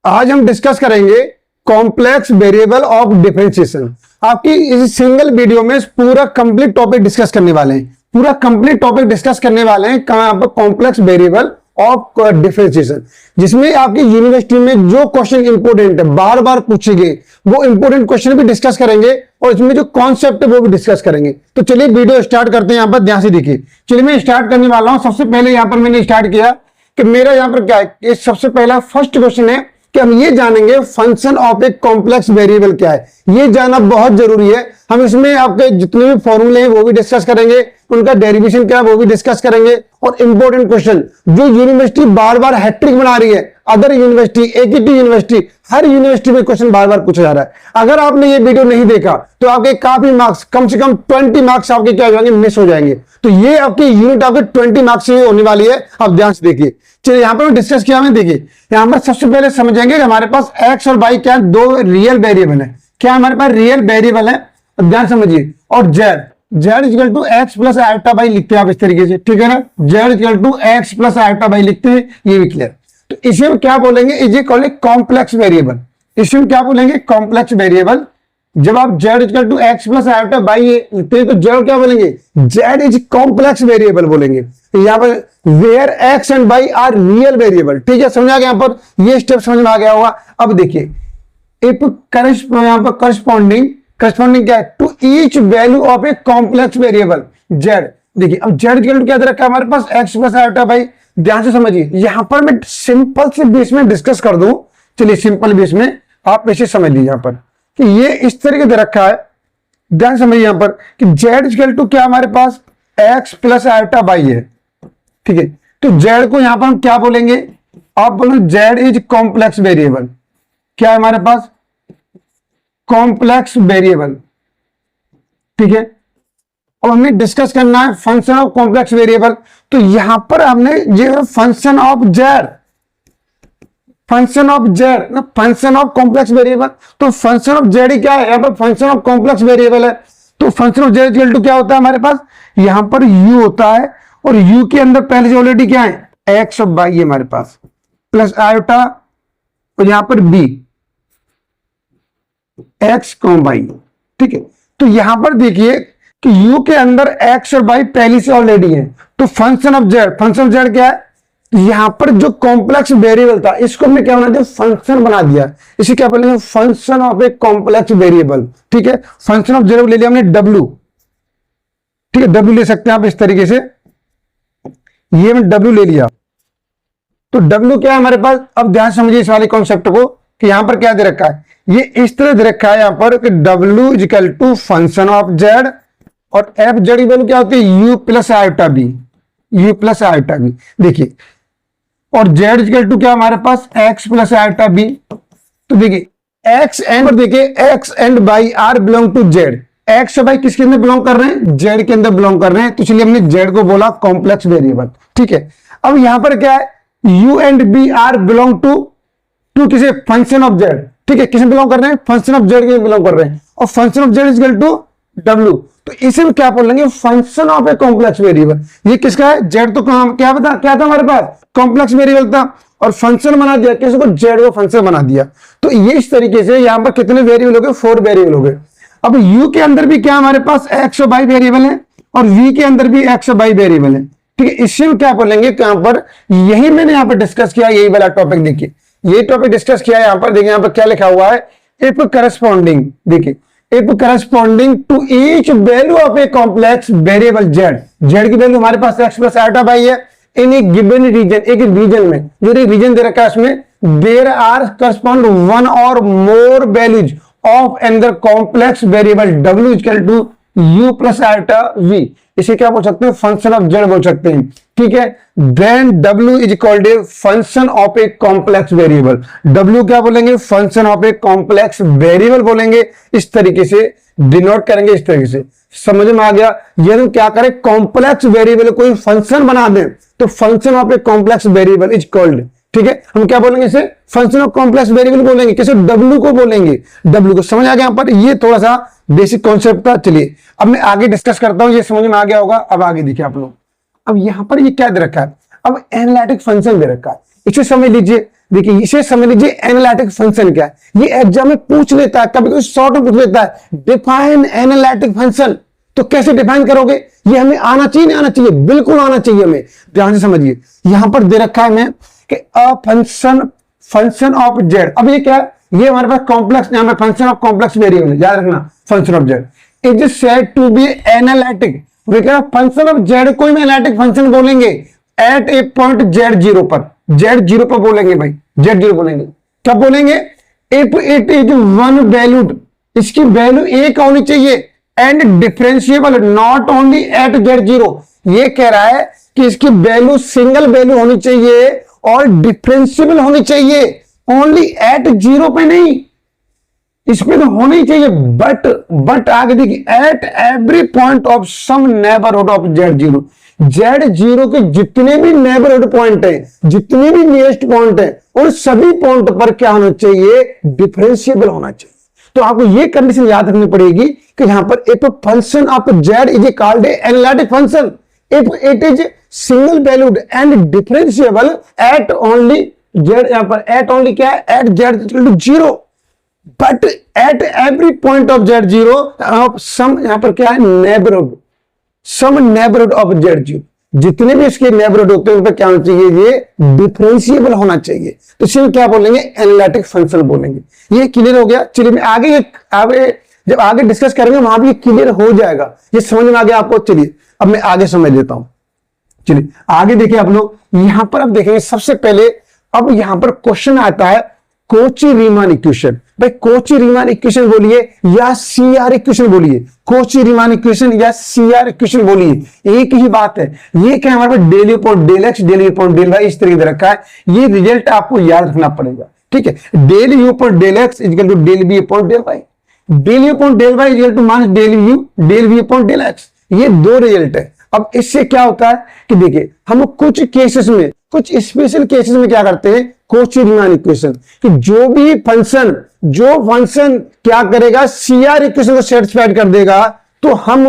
आज हम डिस्कस करेंगे कॉम्प्लेक्स वेरिएबल ऑफ डिफरेंशिएशन। आपकी इस सिंगल वीडियो में पूरा कंप्लीट टॉपिक डिस्कस करने वाले हैं, पूरा कंप्लीट टॉपिक डिस्कस करने वाले हैं कॉम्प्लेक्स वेरिएबल ऑफ डिफरेंशिएशन, जिसमें आपकी यूनिवर्सिटी में जो क्वेश्चन इंपोर्टेंट है, बार बार पूछे गए, वो इंपोर्टेंट क्वेश्चन भी डिस्कस करेंगे और इसमें जो कॉन्सेप्ट है वो भी डिस्कस करेंगे। तो चलिए वीडियो स्टार्ट करते हैं। यहाँ पर ध्यान से देखिए। चलिए मैं स्टार्ट करने वाला हूं। सबसे पहले यहाँ पर मैंने स्टार्ट किया कि मेरा यहाँ पर क्या है, ये सबसे पहला फर्स्ट क्वेश्चन है कि हम ये जानेंगे function of a complex variable क्या है। ये जानना बहुत जरूरी है। हम इसमें आपके जितने भी फॉर्मूले हैं वो भी डिस्कस करेंगे, उनका डेरिवेशन क्या है वो भी डिस्कस करेंगे, और इंपॉर्टेंट क्वेश्चन जो यूनिवर्सिटी बार बार हैट्रिक बना रही है, अदर यूनिवर्सिटी, एकेटी यूनिवर्सिटी, हर यूनिवर्सिटी में क्वेश्चन बार बार पूछा जा रहा है। अगर आपने ये वीडियो नहीं देखा तो आपके काफी मार्क्स, कम से कम 20 मार्क्स आपके क्या हो जाएंगे, मिस हो जाएंगे। तो ये आपकी यूनिट आपके 20 मार्क्स से होने वाली है। आप ध्यान से देखिए। चलिए यहाँ पर डिस्कस किया हमने, देखिए यहाँ पर सबसे पहले समझेंगे कि हमारे पास एक्स और वाई क्या है, दो रियल वेरिएबल है। क्या हमारे पास रियल वेरिएबल है, ध्यान समझिए। और z equal to x plus iota y लिखते हैं आप इस तरीके से, ठीक है ना। Z equal to x plus iota y लिखते हैं, ये भी क्लियर। तो इसे हम क्या बोलेंगे, is equal to complex variable. इसे हम क्या बोलेंगे, कॉम्प्लेक्स वेरिएबल। जब आप z equal to x plus iota y लिखते हैं तो जेड क्या बोलेंगे, जेड इज कॉम्प्लेक्स वेरिएबल बोलेंगे। यहाँ पर where x and y are real variable, ठीक है, समझ आ गया। यहाँ पर ये स्टेप समझ में आ गया होगा। अब देखिए इफ यहाँ पर करस्पॉन्डिंग क्या है, to each value of a complex variable z. देखिए अब जेड इक्वल टू क्या दे रखा है हमारे पास, एक्स प्लस आयोटा बाई। ध्यान से समझिए, यहां पर मैं सिंपल से बेस में डिस्कस कर दूं। चलिए सिंपल बेस में आप ऐसे समझ लीजिए यहाँ पर कि ये इस तरीके दे रखा है। ध्यान समझिए यहाँ पर कि जेड इक्वल टू क्या हमारे पास, एक्स प्लस आयोटा बाई है, ठीक है। तो जेड को यहां पर हम क्या बोलेंगे, आप बोलो जेड इज कॉम्प्लेक्स वेरिएबल। क्या है हमारे पास, कॉम्प्लेक्स वेरिएबल, ठीक है। अब हमें डिस्कस करना है फंक्शन ऑफ कॉम्प्लेक्स वेरिएबल। तो यहां पर हमने ये function of Z, function of Z ना, फंक्शन ऑफ कॉम्प्लेक्स वेरिएबल। तो फंक्शन ऑफ जेड ही क्या है, यहां पर फंक्शन ऑफ कॉम्प्लेक्स वेरिएबल है। तो function of z equal to क्या होता है हमारे पास, यहां पर u होता है, और u के अंदर पहले से ऑलरेडी क्या है, एक्स और वाई है हमारे पास, प्लस आयोटा, और यहां पर b एक्स कॉम वाई, ठीक है। तो यहां पर देखिए कि u के अंदर x और y पहले से ऑलरेडी है। तो फंक्शन ऑफ जेड क्या है, यहां पर जो कॉम्प्लेक्स वेरिएबल था इसको हमने क्या बना दिया, फंक्शन बना दिया। इसे क्या बोलेंगे, function of a complex variable, ठीक है। फंक्शन ऑफ जेड ले लिया हमने w, ठीक है, w ले सकते हैं आप इस तरीके से, ये हमने w ले लिया। तो w क्या है हमारे पास, अब ध्यान समझिए इस वाले कॉन्सेप्ट को कि यहां पर क्या दे रखा है, ये इस तरह दे रखा है यहां पर कि w equal to function of z, और एफ जेड की वैल्यू क्या होती है, u plus iota v, u plus iota v. देखिए और जेड इक्वल टू क्या हमारे पास, x प्लस आयोटा बी। तो देखिए x एंड, देखिए x and y are belong to z. x और y किसके अंदर बिलोंग कर रहे हैं, जेड के अंदर बिलोंग कर रहे हैं। तो इसलिए हमने जेड को बोला कॉम्प्लेक्स वेरिएबल, ठीक है। अब यहां पर क्या है, u and b are belong to किसे, फंक्शन ऑफ जेड, ठीक है। किसे बिलोंग कर रहे हैं, फंक्शन ऑफ जेड के बिलोंग कर रहे हैं, और function of z equal to w। तो इसे भी क्या बोलेंगे, function of a complex variable. ये किसका है, जेड। तो क्या बता, क्या था हमारे पास, कॉम्प्लेक्स वेरिएबल था, और फंक्शन बना दिया, किसी को, जेड को फंक्शन बना दिया। तो ये इस तरीके से यहां पर कितने वेरिएबल हो गए, 4 वेरिएबल हो गए। अब u के अंदर भी क्या हमारे पास एक्स और वाई वेरिएबल है, और v के अंदर भी एक्स और वाई वेरिएबल है, ठीक है। इससे क्या बोलेंगे, यहां पर यही मैंने यहां पर डिस्कस किया, यही वाला टॉपिक देखिए, ये टॉपिक डिस्कस किया है। यहां पर देखिए, यहां पर क्या लिखा हुआ है, इफ करस्पॉन्डिंग, देखिए if corresponding to each value of a complex variable z, z की वैल्यू हमारे पास एक्स प्लस आयोटा बाई है, इन ए गिवन रीजन, एक रीजन में, जो रीजन दे रखा है उसमें there are correspond one or more values of another complex variable w equal to u plus iota v। इसे क्या बोल सकते हैं, फंक्शन ऑफ जेड बोल सकते हैं, ठीक है। Then w is equal to function of a complex variable. w क्या बोलेंगे, function of a complex variable बोलेंगे। इस तरीके से डिनोट करेंगे, इस तरीके से। समझ में आ गया। यदि हम क्या करें, कॉम्प्लेक्स वेरिएबल कोई फंक्शन बना दें तो function of a complex variable is called, ठीक है। हम क्या बोलेंगे, इसे फंक्शन ऑफ कॉम्प्लेक्स वेरिएबल बोलेंगे। कैसे, w को बोलेंगे, w को। समझ आ गया यहाँ पर, ये थोड़ा सा बेसिक कॉन्सेप्ट था। चलिए अब मैं आगे डिस्कस करता हूं, ये समझ में आ गया होगा। अब आगे देखिए आप लोग, अब यहां पर ये क्या दे रखा है, अब एनालिटिक फंक्शन दे रखा है, इसे समझ लीजिए। देखिए इसे समझ लीजिए एनालिटिक फंक्शन क्या है। ये एग्जाम में पूछ लेता है, कभी कभी शॉर्ट में पूछ लेता है डिफाइन एनालिटिक फंक्शन। तो कैसे डिफाइन करोगे, ये हमें आना चाहिए नहीं आना चाहिए, बिल्कुल आना चाहिए हमें। ध्यान से समझिए, यहां पर दे रखा है मैं कि अ फंक्शन ऑफ जेड। अब ये क्या है, ये हमारे पास कॉम्प्लेक्स, यहां पर फंक्शन ऑफ कॉम्प्लेक्स वेरिएबल है, याद रखना function of z is said to be analytic. Function of z को हम एनालिटिक फंक्शन बोलेंगे at a point z zero पर, जेड जीरो पर बोलेंगे भाई, जेड जीरो बोलेंगे। क्या बोलेंगे, if it is one valued, इसकी वैल्यू एक होनी चाहिए and differentiable not only at z zero. ये कह रहा है कि इसकी वैल्यू सिंगल वैल्यू होनी चाहिए और डिफरेंशिएबल होनी चाहिए, ओनली एट जीरो पे नहीं, इसमें तो होना ही चाहिए। बट आगे देखिए at every point of some neighbourhood of z zero, z zero के जितने भी नेबरहुड पॉइंट है, जितने भी नियरेस्ट पॉइंट है, उन सभी पॉइंट पर क्या होना चाहिए, डिफरेंशिएबल होना चाहिए। तो आपको ये कंडीशन याद रखनी पड़ेगी कि यहां पर if function of z is called analytic function if it is single valued and differentiable at only z, यहां पर एट ओनली क्या है, at z zero, but at every point of z zero of some, यहां पर क्या है, neighbourhood, some neighbourhood of z zero, जितने भी इसके नेबरहुड होते हैं उन पर क्या होना चाहिए, ये डिफरेंशिएबल होना चाहिए। तो इसे क्या बोलेंगे, एनालिटिक फंक्शन बोलेंगे। ये क्लियर हो गया। चलिए मैं आगे जब आगे डिस्कस करेंगे वहां भी ये क्लियर हो जाएगा, ये समझ में आ गया आपको। चलिए अब मैं आगे समझ लेता हूं। चलिए आगे देखिए आप लोग, यहां पर अब देखेंगे सबसे पहले, अब यहां पर क्वेश्चन आता है कोची रीमान इक्वेशन। भाई कोची रीमान इक्वेशन बोलिए या सीआर इक्वेशन बोलिए, कोची रीमान इक्वेशन या सीआर इक्वेशन बोलिए, एक ही बात है। ये क्या हमारे पास del u upon del x, del u upon del y इस तरीके से रखा है। ये रिजल्ट आपको याद रखना पड़ेगा, ठीक है। Del u upon del x equal to del v upon del y, del u upon del y equal to minus del u del v upon del x, ये दो रिजल्ट है। अब इससे क्या होता है कि देखिए हम कुछ केसेस में, कुछ स्पेशल केसेस में क्या करते हैं, कोची रीमान इक्वेशन, कि जो फंक्शन क्या करेगा, सीआर इक्वेशन को सेटिस्फाइड कर देगा, तो हम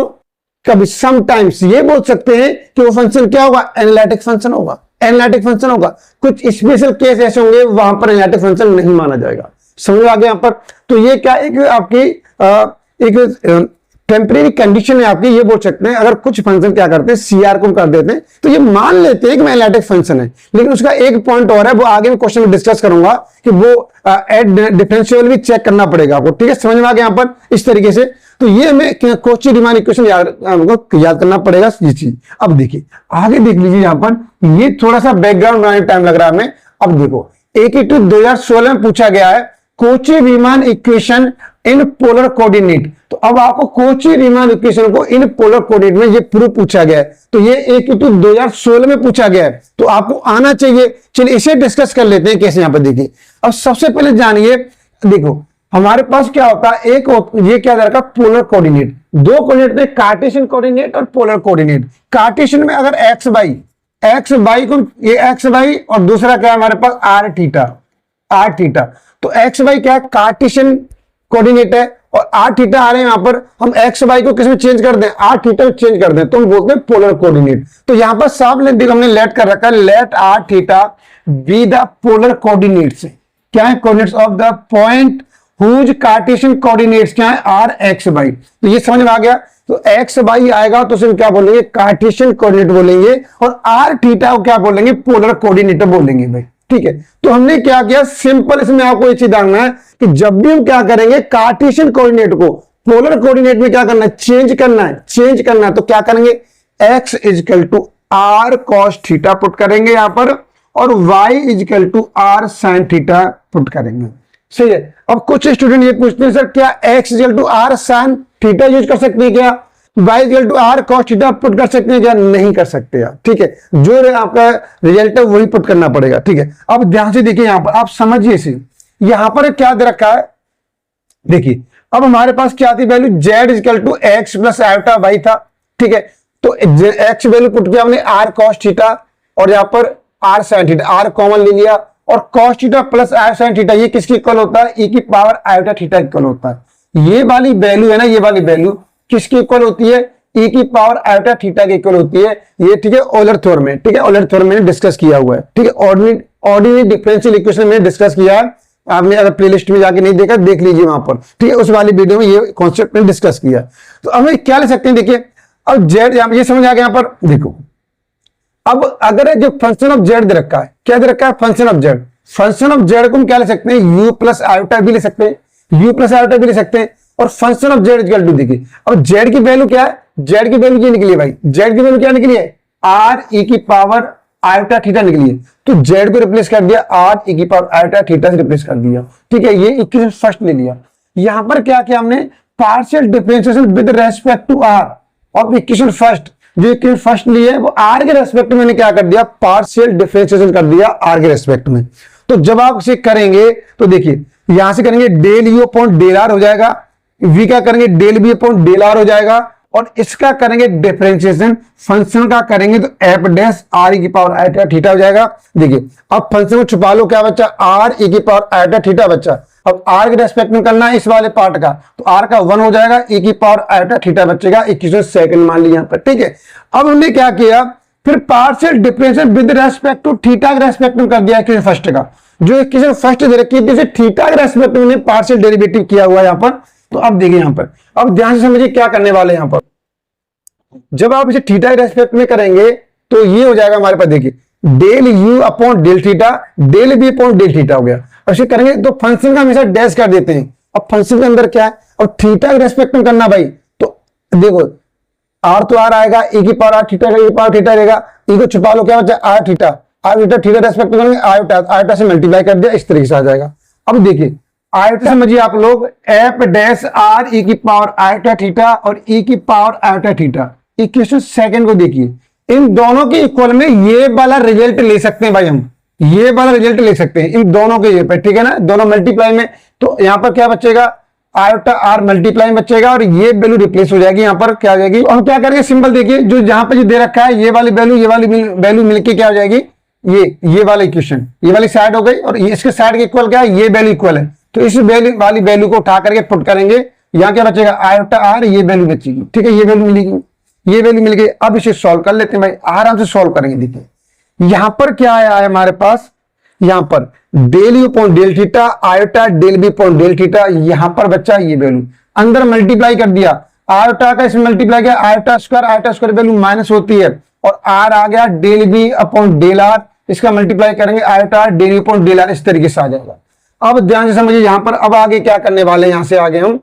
कभी समटाइम्स ये बोल सकते हैं कि वो फंक्शन क्या होगा, एनालिटिक फंक्शन होगा, एनालिटिक फंक्शन होगा। कुछ स्पेशल केस ऐसे होंगे वहां पर एनालिटिक फंक्शन नहीं माना जाएगा। समझ आ गया यहां पर। तो ये क्या एक आपकी एक टेम्परेरी कंडीशन है आपकी, ये बोल सकते हैं। अगर कुछ फंक्शन क्या करते हैं, सीआर को कर देते हैं, तो ये मान लेते हैं कि मैं एनालिटिक फंक्शन है। लेकिन उसका एक पॉइंट और है, वो आगे मैं क्वेश्चन में डिस्कस करूंगा कि वो डिफरेंशियल भी चेक करना पड़ेगा आपको, ठीक है। समझ में आ गया यहाँ पर इस तरीके से। तो ये हमें कोची रीमान इक्वेशन याद करना पड़ेगा ये चीज। अब देखिए आगे देख लीजिए, यहाँ पर ये थोड़ा सा बैकग्राउंड बनाने टाइम लग रहा है हमें। अब देखो एक 2016 में पूछा गया है Kochi Riemann equation in polar coordinate. तो अब आपको कोची रीमान इक्वेशन को इन पोलर कोऑर्डिनेट में ये प्रूफ पूछा गया है। तो ये 2016 में पूछा गया है, तो आपको आना चाहिए। चलिए इसे डिस्कस कर लेते हैं कैसे। यहां पर देखिए, अब सबसे पहले जानिए, देखो हमारे पास क्या होता है, एक ये क्या रखा, पोलर कोऑर्डिनेट। दो कोऑर्डिनेट में, कार्टेशियन कोऑर्डिनेट और पोलर कोऑर्डिनेट। कार्टेशियन में अगर एक्स बाई को, ये एक्स बाई, और दूसरा क्या है हमारे पास आर थीटा। तो एक्स बाई क्या है, कार्टेशियन कोऑर्डिनेट है, और आर थीटा आ रहे हैं। यहां पर हम एक्स बाई को किसमें चेंज कर दें, आर थीटा में चेंज कर दें, तो हम बोलते हैं पोलर कोऑर्डिनेट। तो यहां पर साफ हमने लेट कर रखा है, let r theta be the polar coordinates. क्या है, coordinates of the point whose Cartesian coordinates क्या है, आर एक्स बाई। तो ये समझ में आ गया। तो एक्स बाई आएगा तो उसे क्या बोलेंगे, कार्टेशियन कोऑर्डिनेट बोलेंगे, और आर थीटा को क्या बोलेंगे, पोलर कोऑर्डिनेट बोलेंगे भाई, ठीक है। तो हमने क्या किया, सिंपल इसमें आपको ये चीज जानना है कि जब भी हम क्या करेंगे, कार्टेशियन कोऑर्डिनेट को पोलर कोऑर्डिनेट में क्या करना है, चेंज करना है। तो क्या करेंगे, x equal to r cos theta put करेंगे यहां पर, और y equal to r sine theta put करेंगे। सही है। अब कुछ स्टूडेंट ये पूछते हैं, सर क्या x equal to r sine theta use कर सकते हैं क्या, y equal to r cos theta put कर सकते हैं क्या, नहीं कर सकते यार, ठीक है। जो आपका रिजल्ट है वही पुट करना पड़ेगा, ठीक है। अब ध्यान से देखिए, यहां पर आप समझिए इसे, यहां पर क्या दे रखा है, देखिए अब हमारे पास क्या थी value, z equal to x plus iota y था, ठीक है। तो x वैल्यू पुट किया हमने आर कॉस थीटा, और यहां पर r sine theta, r common ले लिया, और cos theta plus r sine theta ये किसके इक्वल होता है, e की पावर आयोटा थीटा इक्वल होता है। ये वाली वैल्यू है ना, ये वाली वैल्यू किसकी इक्वल होती है, e की पावर आयोटा थीटा की इक्वल होती है। ये ठीक है, ऑयलर थ्योरम में, ठीक है, ऑयलर थ्योरम में डिस्कस किया हुआ है, ठीक है। ऑर्डिनरी ऑर्डिनरी डिफरेंशियल इक्वेशन में डिस्कस किया है। आपने अगर प्लेलिस्ट में जाके नहीं देखा देख लीजिए वहां पर, ठीक है, उस वाली वीडियो में ये कॉन्सेप्ट में डिस्कस किया। तो अब क्या ले सकते हैं, देखिए अब जेड ये समझ आ गया। यहाँ पर देखो, अब अगर जो फंक्शन ऑफ जेड दे रखा है, क्या दे रखा है, function of Z. Function of z को हम क्या ले सकते हैं, यू प्लस आयोटा भी ले सकते हैं, यू प्लस आयोटा भी ले सकते हैं। और function of z equal to, देखिए अब जेड की वैल्यू क्या है, जेड की वैल्यू क्या निकली है भाई, जेड की वैल्यू क्या निकली है, आर ई की पावर आयोटा थीटा निकली है। तो जेड को रिप्लेस कर दिया आर ई की पावर आयोटा थीटा से रिप्लेस कर दिया, ठीक है, ये इक्वेशन फर्स्ट ले लिया। यहां पर क्या किया हमने, partial differentiation with respect to r और इक्वेशन फर्स्ट, जो इक्वेशन फर्स्ट ली है वो आर के रेस्पेक्ट में मैंने क्या कर दिया, पार्शियल डिफरेंशिएशन कर दिया आर के रेस्पेक्ट में। तो जब आप इसे करेंगे तो देखिए यहां से करेंगे del u upon del r हो जाएगा, वी का करेंगे del v upon del r हो जाएगा, और इसका करेंगे डिफरेंशिएशन फंक्शन का करेंगे तो एफ डैश आर ई की पावर आयोटा थीटा हो जाएगा। देखिए अब फंक्शन को छुपा लो, क्या बच्चा, आर ई की पावर आयोटा थीटा बच्चा। अब आर के रेस्पेक्ट में करना है इस वाले पार्ट का, तो आर का 1 हो जाएगा, ई की पावर आयोटा थीटा बचेगा, इक्वेशन सेकंड मान लिया यहां पर, ठीक है। अब हमने क्या किया, फिर partial differentiation with respect to theta के रेस्पेक्ट में कर दिया इक्वेशन फर्स्ट का, जो इक्वेशन फर्स्ट दे रखी है थीटा के रेस्पेक्ट में पार्शियल डेरिवेटिव किया हुआ है यहां पर। तो अब देखिए यहां पर, अब ध्यान से समझिए क्या करने वाले यहां पर, जब आप इसे थीटा के रेस्पेक्ट में करेंगे तो ये हो जाएगा हमारे पास, देखिए del u upon del theta, del v upon del theta हो गया। अब इसे करेंगे तो फंक्शन का हमेशा डैश कर देते हैं। अब फंक्शन के अंदर क्या है, अब थीटा के रेस्पेक्ट में करना भाई, तो देखो आर तो आर आएगा, ई की पावर आर थीटा का ई पावर थीटा रहेगा, ई को छुपा लो, क्या बचा r theta, r theta theta respect में करेंगे आयोटा, आयोटा से मल्टीप्लाई कर दिया, इस तरीके से आ जाएगा। अब देखिए आयोटा समझिए आप लोग, एफ डैश आर ई की पावर आयोटा थीटा और ई की power iota theta, equation second को देखिए, इन दोनों के इक्वल में ये वाला रिजल्ट ले सकते हैं भाई, हम ये वाला रिजल्ट ले सकते हैं इन दोनों के ये पे, ठीक है ना, दोनों मल्टीप्लाई में। तो यहां पर क्या बचेगा, आयोटा आर मल्टीप्लाई में बचेगा और ये वैल्यू रिप्लेस हो जाएगी, यहां पर क्या आ जाएगी। हम क्या करेंगे, सिंपल देखिए, जो जहां पर जो दे रखा है ये वाली वैल्यू, ये वाली वैल्यू मिलके क्या हो जाएगी, ये वाला इक्वेशन, ये वाली साइड हो गई, और इसके साइड के इक्वल क्या है, ये वैल्यू इक्वल है। तो इस वैल्यू वाली वैल्यू को उठा करके पुट करेंगे, यहां क्या बचेगा, आयोटा आर, ये वैल्यू बचेगी, ठीक है, ये वैल्यू मिलेगी, ये वैल्यू मिल गई। अब इसे सॉल्व कर लेते हैं भाई, आराम से सॉल्व करेंगे। देखिए यहां पर क्या आया है हमारे पास, यहां पर del u upon del theta, iota del v upon del theta, यहां पर बच्चा ये वैल्यू अंदर मल्टीप्लाई कर दिया, आयोटा का इसमें मल्टीप्लाई किया, आयोटा स्क्वायर वैल्यू माइनस होती है, और आर आ गया del v upon del r, इसका मल्टीप्लाई करेंगे iota del v upon del r, इस तरीके से आ जाएगा। अब ध्यान से समझिए यहां पर, अब आगे क्या करने वाले हैं, यहां से आगे हम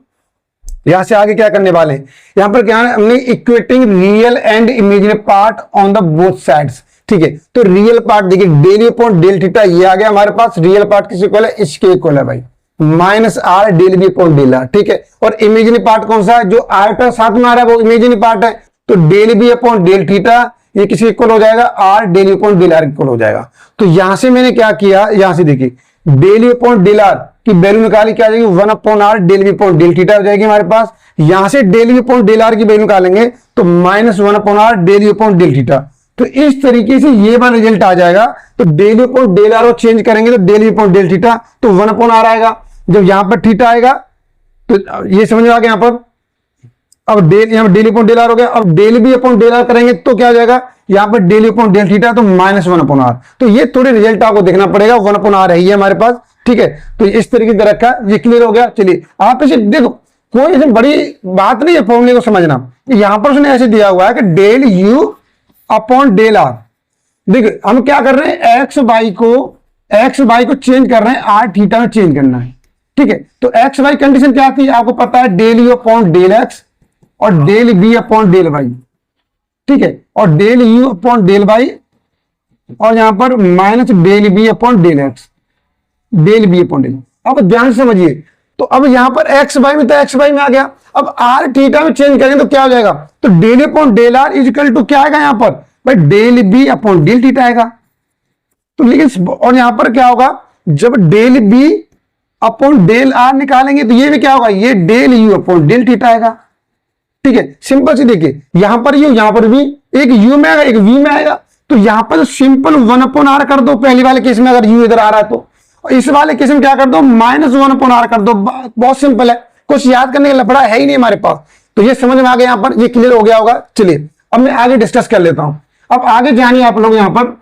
यहां से आगे क्या करने वाले हैं, यहां पर क्या है, हमने equating real and imaginary part on the both sides, ठीक है। तो रियल पार्ट देखिए डेल अपॉन डेल थीटा ये आ गया हमारे पास, रियल पार्ट किस इक्वल है, इसके इक्वल है भाई, minus r del v upon del r, ठीक है। और इमेजिनरी पार्ट कौन सा है, जो आयोटा साथ में आ रहा है वो इमेजिनरी पार्ट है, तो del v upon del theta ये किसी इक्वल हो जाएगा, r del upon del r equal हो जाएगा। तो यहां से मैंने क्या किया, यहां से देखिए डेल अपॉन डेल आर की वैल्यू निकाली, क्या आ जाएगी, 1 upon r del v upon del theta हो जाएगी हमारे पास। यहां से del v upon del r की वैल्यू निकालेंगे तो minus 1 upon r del v upon del theta. तो इस तरीके से ये वाला रिजल्ट आ जाएगा। तो del v upon del r को चेंज करेंगे तो del v upon del theta, तो 1 अपॉन आर आएगा। जब यहां पर थीटा आएगा तो ये समझ में आ गया यहां पर, अब यहां पर डेल अपॉन डेल आर हो गया। अब del v upon del r करेंगे तो क्या हो जाएगा, यहां पर डेल अपॉन डेल थीटा तो माइनस 1 अपॉन आर। तो ये थोड़े रिजल्ट आपको देखना पड़ेगा, 1 अपॉन आर है हमारे पास, ठीक है। तो इस तरीके से रखा, ये क्लियर हो गया। चलिए आप इसे देखो, कोई ऐसी बड़ी बात नहीं है फॉर्मूले को समझना। यहां पर उसने ऐसे दिया हुआ है कि del u upon del r. देखिए हम क्या कर रहे हैं, एक्स वाई को चेंज कर रहे हैं, आर थीटा में चेंज करना है, ठीक है। तो एक्स वाई कंडीशन क्या आती है आपको पता है, del u upon del x और del v upon del y, ठीक है, और del u upon del y, और यहां पर minus del v upon del x, del v upon del. अब ध्यान से समझिए, तो अब यहां पर एक्स वाई में, तो एक्स वाई में आ गया। अब आर थीटा में चेंज करेंगे तो क्या हो जाएगा, तो del upon del r is equal to क्या आएगा यहां पर भाई, del v upon del theta आएगा। तो लेकिन और यहां पर क्या होगा, जब del v upon del r निकालेंगे तो ये भी क्या होगा, ये del u upon del theta आएगा, ठीक है। सिंपल से देखिए, यहां पर यू, यहां पर भी, एक यू में आएगा एक वी में आएगा। तो यहां पर सिंपल 1 अपॉन आर कर दो पहली वाले केस में, अगर यू इधर आ रहा है तो। इस वाले केस में क्या कर दो, माइनस 1 अपॉन आर कर दो। बहुत सिंपल है, कुछ याद करने का लफड़ा है ही नहीं हमारे पास। तो ये समझ में आ गया, यहां पर ये क्लियर हो गया होगा। चलिए अब मैं आगे डिस्कस कर लेता हूं। अब आगे जानिए आप लोग, यहां पर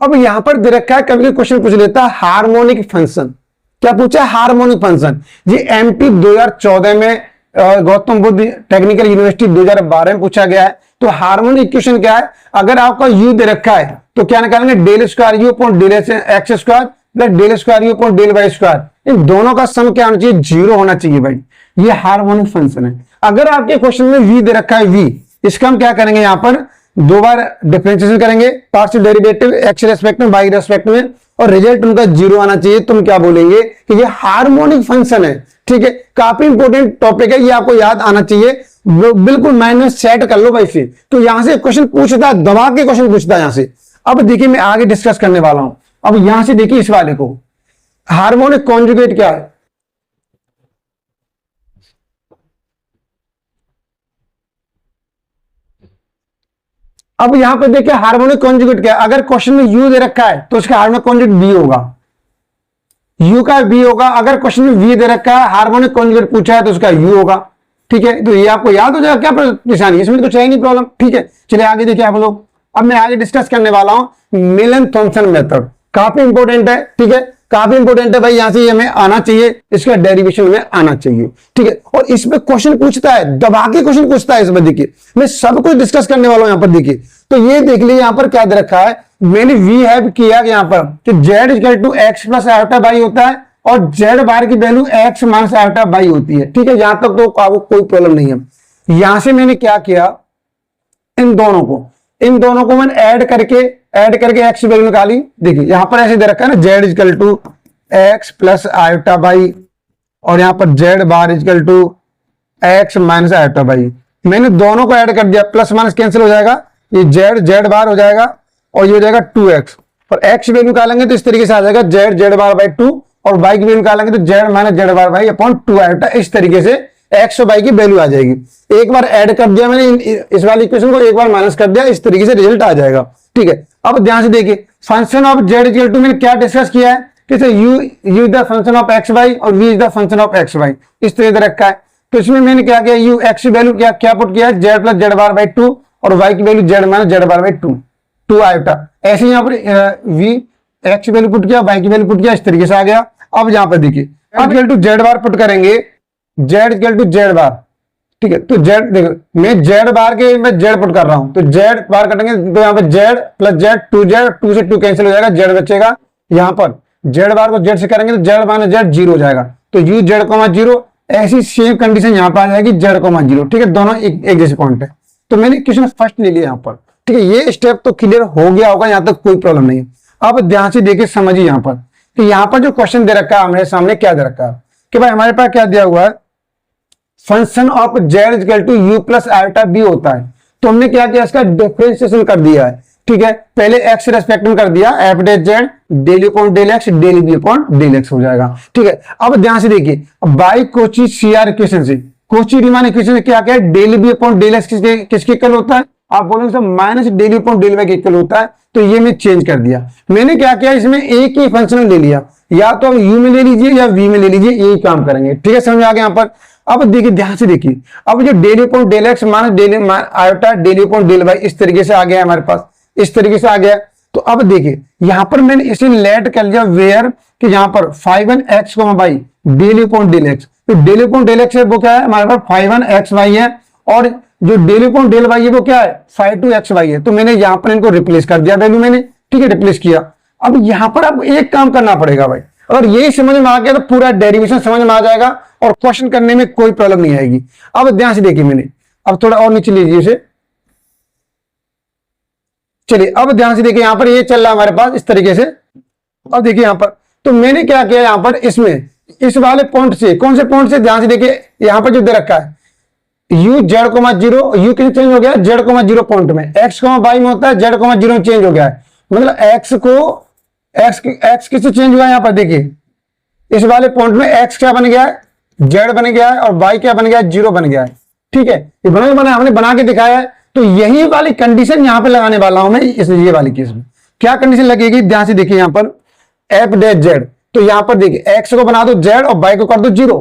अब यहां पर दे रखा है, कभी क्वेश्चन पूछ लेता है हार्मोनिक फंक्शन। क्या पूछा है? Harmonic function. ये एमपी 2014 में गौतम बुद्ध टेक्निकल यूनिवर्सिटी 2012 में पूछा गया है। तो हार्मोनिक इक्वेशन क्या है? अगर आपका यू दे रखा है तो क्या निकालेंगे? Del square u upon del x square plus del square u upon del y square. इन दोनों का सम क्या होना चाहिए? 0 होना चाहिए भाई। ये हार्मोनिक फंक्शन है। अगर आपके क्वेश्चन में वी दे रखा है वी, इसका हम क्या करेंगे? यहां पर दो बार डिफरेंशिएशन करेंगे, पार्शियल डेरिवेटिव एक्स रेस्पेक्ट में वाई रेस्पेक्ट में, और रिजल्ट उनका 0 आना चाहिए। तुम क्या बोलेंगे कि ये हार्मोनिक फंक्शन है। ठीक है, काफी इंपॉर्टेंट टॉपिक है, ये आपको याद आना चाहिए। बिल्कुल माइंड सेट कर लो भाई से। तो यहां से क्वेश्चन पूछता है, दबा के क्वेश्चन पूछता है यहां से। अब देखिए मैं आगे डिस्कस करने वाला हूं। अब यहां से देखिए इस वाले को, हार्मोनिक कॉन्जुगेट क्या है? अब यहां पर देखिए हार्मोनिक कॉन्जुगेट क्या है। अगर क्वेश्चन में यू दे रखा है तो उसका हार्मोनिक कॉन्जुगेट बी होगा, यू का बी होगा। अगर क्वेश्चन में वी दे रखा है, हार्मोनिक कॉन्जुगेट पूछा है तो उसका यू होगा। ठीक है, तो ये आपको याद हो जाएगा, क्या परेशानी, इसमें तो चाहिए नहीं प्रॉब्लम। ठीक है, चलिए आगे देखिए आप लोग। अब मैं आगे डिस्कस करने वाला हूं मिलन थॉम्सन मेथड। काफी इंपॉर्टेंट है। ठीक है, काफी इंपॉर्टेंट है भाई, यहां से हमें आना चाहिए, इसका डेरिवेशन में आना चाहिए। ठीक है, और इसमें क्वेश्चन पूछता है, दबा के क्वेश्चन पूछता है इसमें। देखिए मैं सब कुछ डिस्कस करने वाला हूं यहां पर। देखिए तो ये देख लीजिए यहां पर क्या दे रखा है। मैंने वी हैव किया यहां पर कि z equal to x plus iota y होता है, और जेड बार की value x minus iota y होती है। ठीक है, यहां तक तो आपको कोई प्रॉब्लम नहीं है। यहां से मैंने क्या किया, इन दोनों को मैंने ऐड करके एक्स वैल्यू निकाली। देखिए यहां पर ऐसे दे रखा है ना, z equal to x plus iota y, और यहां पर z bar equal to x minus iota y. मैंने दोनों को ऐड कर दिया, प्लस माइनस कैंसिल हो जाएगा, ये जेड बार हो जाएगा और ये हो जाएगा 2x। और एक्स वैल्यू निकालेंगे तो इस तरीके से आ जाएगा जेड बार बाई 2, और बाई की वैल्यू निकालेंगे तो Z minus Z bar by upon 2 iota. इस तरीके से एक्स और बाई की वैल्यू आ जाएगी। एक बार ऐड कर दिया मैंने इस वाली इक्वेशन को, एक बार माइनस कर दिया, इस तरीके से रिजल्ट आ जाएगा। ठीक है, अब ध्यान से देखिए function of z equal to मैंने क्या डिस्कस किया है कि u is the function of x y और v is the function of x y, इस तरीके से रखा है। तो इसमें मैंने क्या किया, यू एक्स की वैल्यू क्या पुट किया, Z plus Z bar by 2, और वाई की value Z minus Z bar by 2 iota. ऐसे यहाँ पर वी एक्स की वैल्यू पुट किया, वाई की वैल्यू पुट किया, इस तरीके से आ गया। अब यहाँ पर देखिए अब equal to z bar put करेंगे, z equal to z bar. ठीक है, तो जेड देखो मैं जेड बार के मैं जेड पुट कर रहा हूं, तो जेड बार कटेंगे तो यहाँ पर जेड प्लस जेड 2z, 2 से 2 कैंसिल हो जाएगा, जेड बचेगा। यहाँ पर जेड बार को जेड से करेंगे तो जेड माइनस जेड 0 हो जाएगा, तो यू जेड कोमा 0। ऐसी सेम कंडीशन यहाँ पर आ जाएगी, जेड कोमा 0। ठीक है, दोनों एक जैसे पॉइंट है। तो मैंने क्वेश्चन फर्स्ट ले लिया यहाँ पर। ठीक है, ये स्टेप तो क्लियर हो गया होगा, यहाँ तक कोई प्रॉब्लम नहीं है। अब ध्यान से देखिए, समझिए यहाँ पर कि यहाँ पर जो क्वेश्चन दे रखा है हमारे सामने, क्या दे रखा है कि भाई हमारे पास क्या दिया हुआ है, function of z equal to u plus iota v होता है। तो हमने क्या किया, इसका डिफरेंशिएशन कर दिया है। ठीक है, पहले एक्स रेस्पेक्ट में कर दिया, f del z del u upon del x del v upon del x हो जाएगा। ठीक है, अब ध्यान से देखिए बाई कोची सीआर इक्वेशन से, कोची रीमान इक्वेशन से क्या है, del v upon del x किसके इक्वल होता है, आप बोलोगे sir minus del u upon del y के इक्वल होता है। तो ये मैं चेंज कर दिया। मैंने क्या किया, इसमें एक ही फंक्शन ले लिया, या तो आप यू में ले लीजिए या वी में ले लीजिए, यही काम करेंगे। ठीक है, समझ आ गया यहाँ पर। अब देखिए ध्यान से देखिए, अब जो del upon del x minus del iota del upon del y इस तरीके से आ गया हमारे पास, इस तरीके से आ गया। तो अब देखिए यहां पर मैंने इसे लेट कर लिया वेयर कि यहां पर 5x y del upon del x. तो डेल अपॉन डेल एक्स है वो क्या है हमारे पास 5x वाई है, और जो डेल अपॉन डेल वाई है वो क्या है 5x वाई है। तो मैंने यहां पर इनको रिप्लेस कर दिया वैल्यू मैंने। ठीक है, रिप्लेस किया। अब यहां पर आपको एक काम करना पड़ेगा भाई, अगर यही समझ में आ गया तो पूरा डेरिवेशन समझ में आ जाएगा और क्वेश्चन करने में कोई प्रॉब्लम नहीं आएगी। अब ध्यान से देखिए मैंने, अब थोड़ा और नीचे लीजिए इसे। चलिए अब ध्यान से देखिए, यहां पर ये चल रहा है हमारे पास इस तरीके से। अब देखिए यहां पर, तो मैंने क्या किया यहां पर, इसमें इस वाले पॉइंट से, कौन से पॉइंट से, ध्यान से देखिए यहां पर जो दे रखा है यू जेड कोमा 0, यू किस चेंज हो गया जेड कोमा 0 पॉइंट में, एक्स कोमा बाई में होता है, जेड कोमा 0 में चेंज हो गया है। मतलब एक्स किससे चेंज हुआ है, यहां पर देखिए इस वाले पॉइंट में एक्स क्या बन गया है, जेड बन गया है, और वाई क्या बन गया है, 0 बन गया है। ठीक है, ये हमने बना के दिखाया है। तो यही वाली कंडीशन यहां पे लगाने वाला हूं मैं, इसलिए ये वाली केस में क्या कंडीशन लगेगी, ध्यान से देखिए यहां पर एफ डेश जेड। तो यहां पर देखिए एक्स को बना दो जेड और वाई को कर दो 0,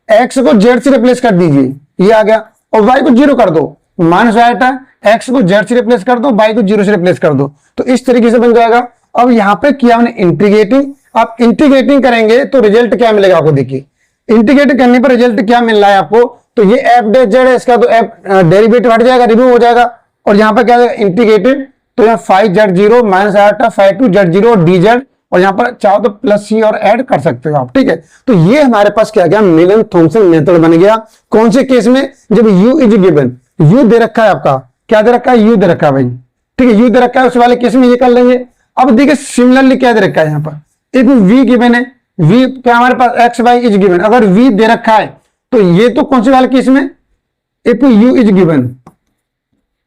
एक्स को जेड से रिप्लेस कर दीजिए, ये आ गया, और वाई को 0 कर दो, माइनस आयोटा, एक्स को जेड से रिप्लेस कर दो, वाई को 0 से रिप्लेस कर दो, तो इस तरीके से बन जाएगा। अब यहाँ पे किया हमने इंटीग्रेटिंग। आप इंटीग्रेटिंग करेंगे तो रिजल्ट क्या मिलेगा आपको, देखिए इंटीग्रेट करने पर रिजल्ट क्या मिल रहा है आपको, तो ये एफ डैश जेड है, इसका तो एफ डेरिवेटिव हट जाएगा, रिमूव हो जाएगा, और यहाँ पर क्या इंटीग्रेटेड, तो यहाँ 5z0 माइनस आटा 5 2z0 dz, और यहाँ पर चाहो तो प्लस सी और ऐड कर सकते हो आप, ठीक है। तो ये हमारे पास क्या गया, मिलन थॉमसन मेथड बन गया। कौन से केस में, जब u इज गिवन, u दे रखा है आपका, क्या दे रखा है, u दे रखा है भाई, ठीक है, u दे रखा है, उस वाले केस में ये कर लेंगे। अब देखिए सिमिलरली क्या दे रखा है, यहाँ पर एक v गिवन है, v क्या हमारे पास x y इज गिवन, अगर v दे रखा है तो ये तो कौन से वाले केस में, इफ u इज गिवन,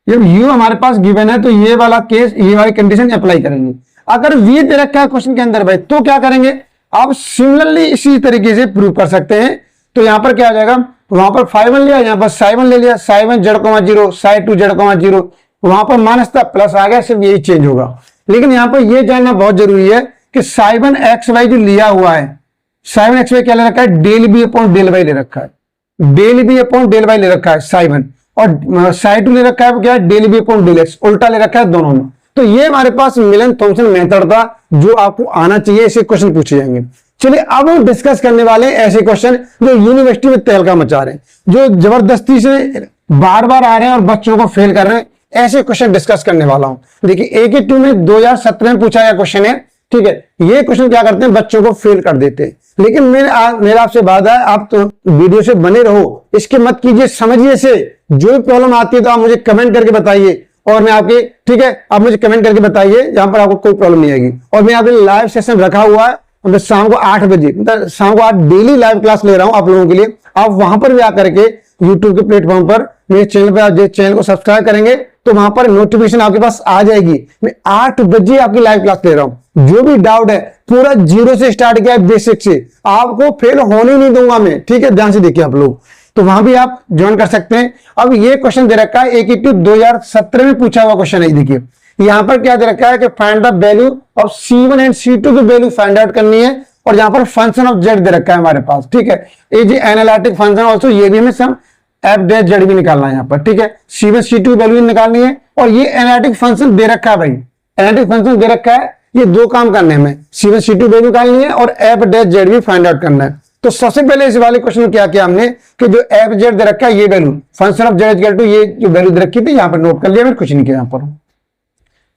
जब u हमारे पास गिवन है तो ये वाला केस, ये वाली कंडीशन अप्लाई करेंगे। अगर v दे रखा है क्वेश्चन के अंदर भाई, तो क्या करेंगे, आप सिमिलरली इसी तरीके से प्रूव कर सकते हैं। तो यहां पर क्या आ जाएगा, वहां पर phi1 लिया, यहां पर psi1 ले लिया, psi1 z,0, psi2 z,0, वहां पर माइनस था प्लस आ गया, सिर्फ यही चेंज होगा। लेकिन यहां पर यह जानना बहुत जरूरी है कि psi1 xy जो लिया हुआ है, psi1 xy क्या ले रखा है, del v upon del y ले रखा है, del v upon del y ले रखा है psi1, और psi2 ले रखा है क्या है, del v upon del x, उल्टा ले रखा है दोनों में। तो ये हमारे पास मिलन थॉमसन मेथड था जो आपको आना चाहिए, ऐसे क्वेश्चन पूछे जाएंगे। चलिए अब हम डिस्कस करने वाले हैं ऐसे क्वेश्चन जो यूनिवर्सिटी में तहलका मचा रहे हैं, जो जबरदस्ती से बार बार आ रहे हैं और बच्चों को फेल कर रहे हैं, ऐसे क्वेश्चन डिस्कस करने वाला हूं। देखिए AQ2 में 2017 में पूछा गया क्वेश्चन है, ठीक है। ये क्वेश्चन क्या करते हैं, बच्चों को फेल कर देते हैं। लेकिन मेरा आपसे वादा है, आप तो वीडियो से बने रहो, इसके मत कीजिए, समझिए से। जो भी प्रॉब्लम आती है तो आप मुझे कमेंट करके बताइए, और मैं आपके, ठीक है, आप मुझे कमेंट करके बताइए, जहां पर आपको कोई प्रॉब्लम नहीं आएगी। और मैं यहाँ पे लाइव सेशन रखा हुआ है, मतलब शाम को 8 बजे, मतलब शाम को 8 डेली लाइव क्लास ले रहा हूं आप लोगों के लिए। आप वहां पर भी आकर के यूट्यूब के प्लेटफॉर्म पर मेरे चैनल पर, आप चैनल को सब्सक्राइब करेंगे तो वहां पर नोटिफिकेशन आपके पास आ जाएगी। मैं 8 बजे आपकी लाइव क्लास ले रहा हूं। जो भी डाउट है पूरा जीरो से स्टार्ट किया है, बेसिक से, आपको फेल होने नहीं दूंगा मैं, ठीक है। ध्यान से देखिए आप लोग, तो वहां भी आप ज्वाइन कर सकते हैं। अब ये क्वेश्चन दे रखा है, AQ2 2017 में पूछा हुआ क्वेश्चन है। देखिए यहां पर क्या दे रखा है कि find the value of C1 and C2 की वैल्यू फाइंड आउट करनी है, और यहां पर फंक्शन ऑफ z दे रखा है हमारे पास, ठीक है। ये एनालिटिक फंक्शन ऑल्सो, ये भी हमें सम एफ डैश जेड भी निकालना है यहाँ पर, ठीक है। C1 C2 वैल्यू निकालनी है, और ये एनालिटिक फंक्शन दे रखा है भाई, एनालिटिक फंक्शन दे रखा है। ये दो काम करने हैं, C1 C2 वैल्यू निकालनी है और एफ डैश जेड भी फाइंड आउट करना है। तो सबसे पहले इस वाले क्वेश्चन में क्या किया हमने कि जो एफ जेड दे रखा है, ये value function of z equal to, ये जो वैल्यू दे रखी थी यहाँ पर नोट कर लिया, मैंने कुछ नहीं किया यहाँ पर।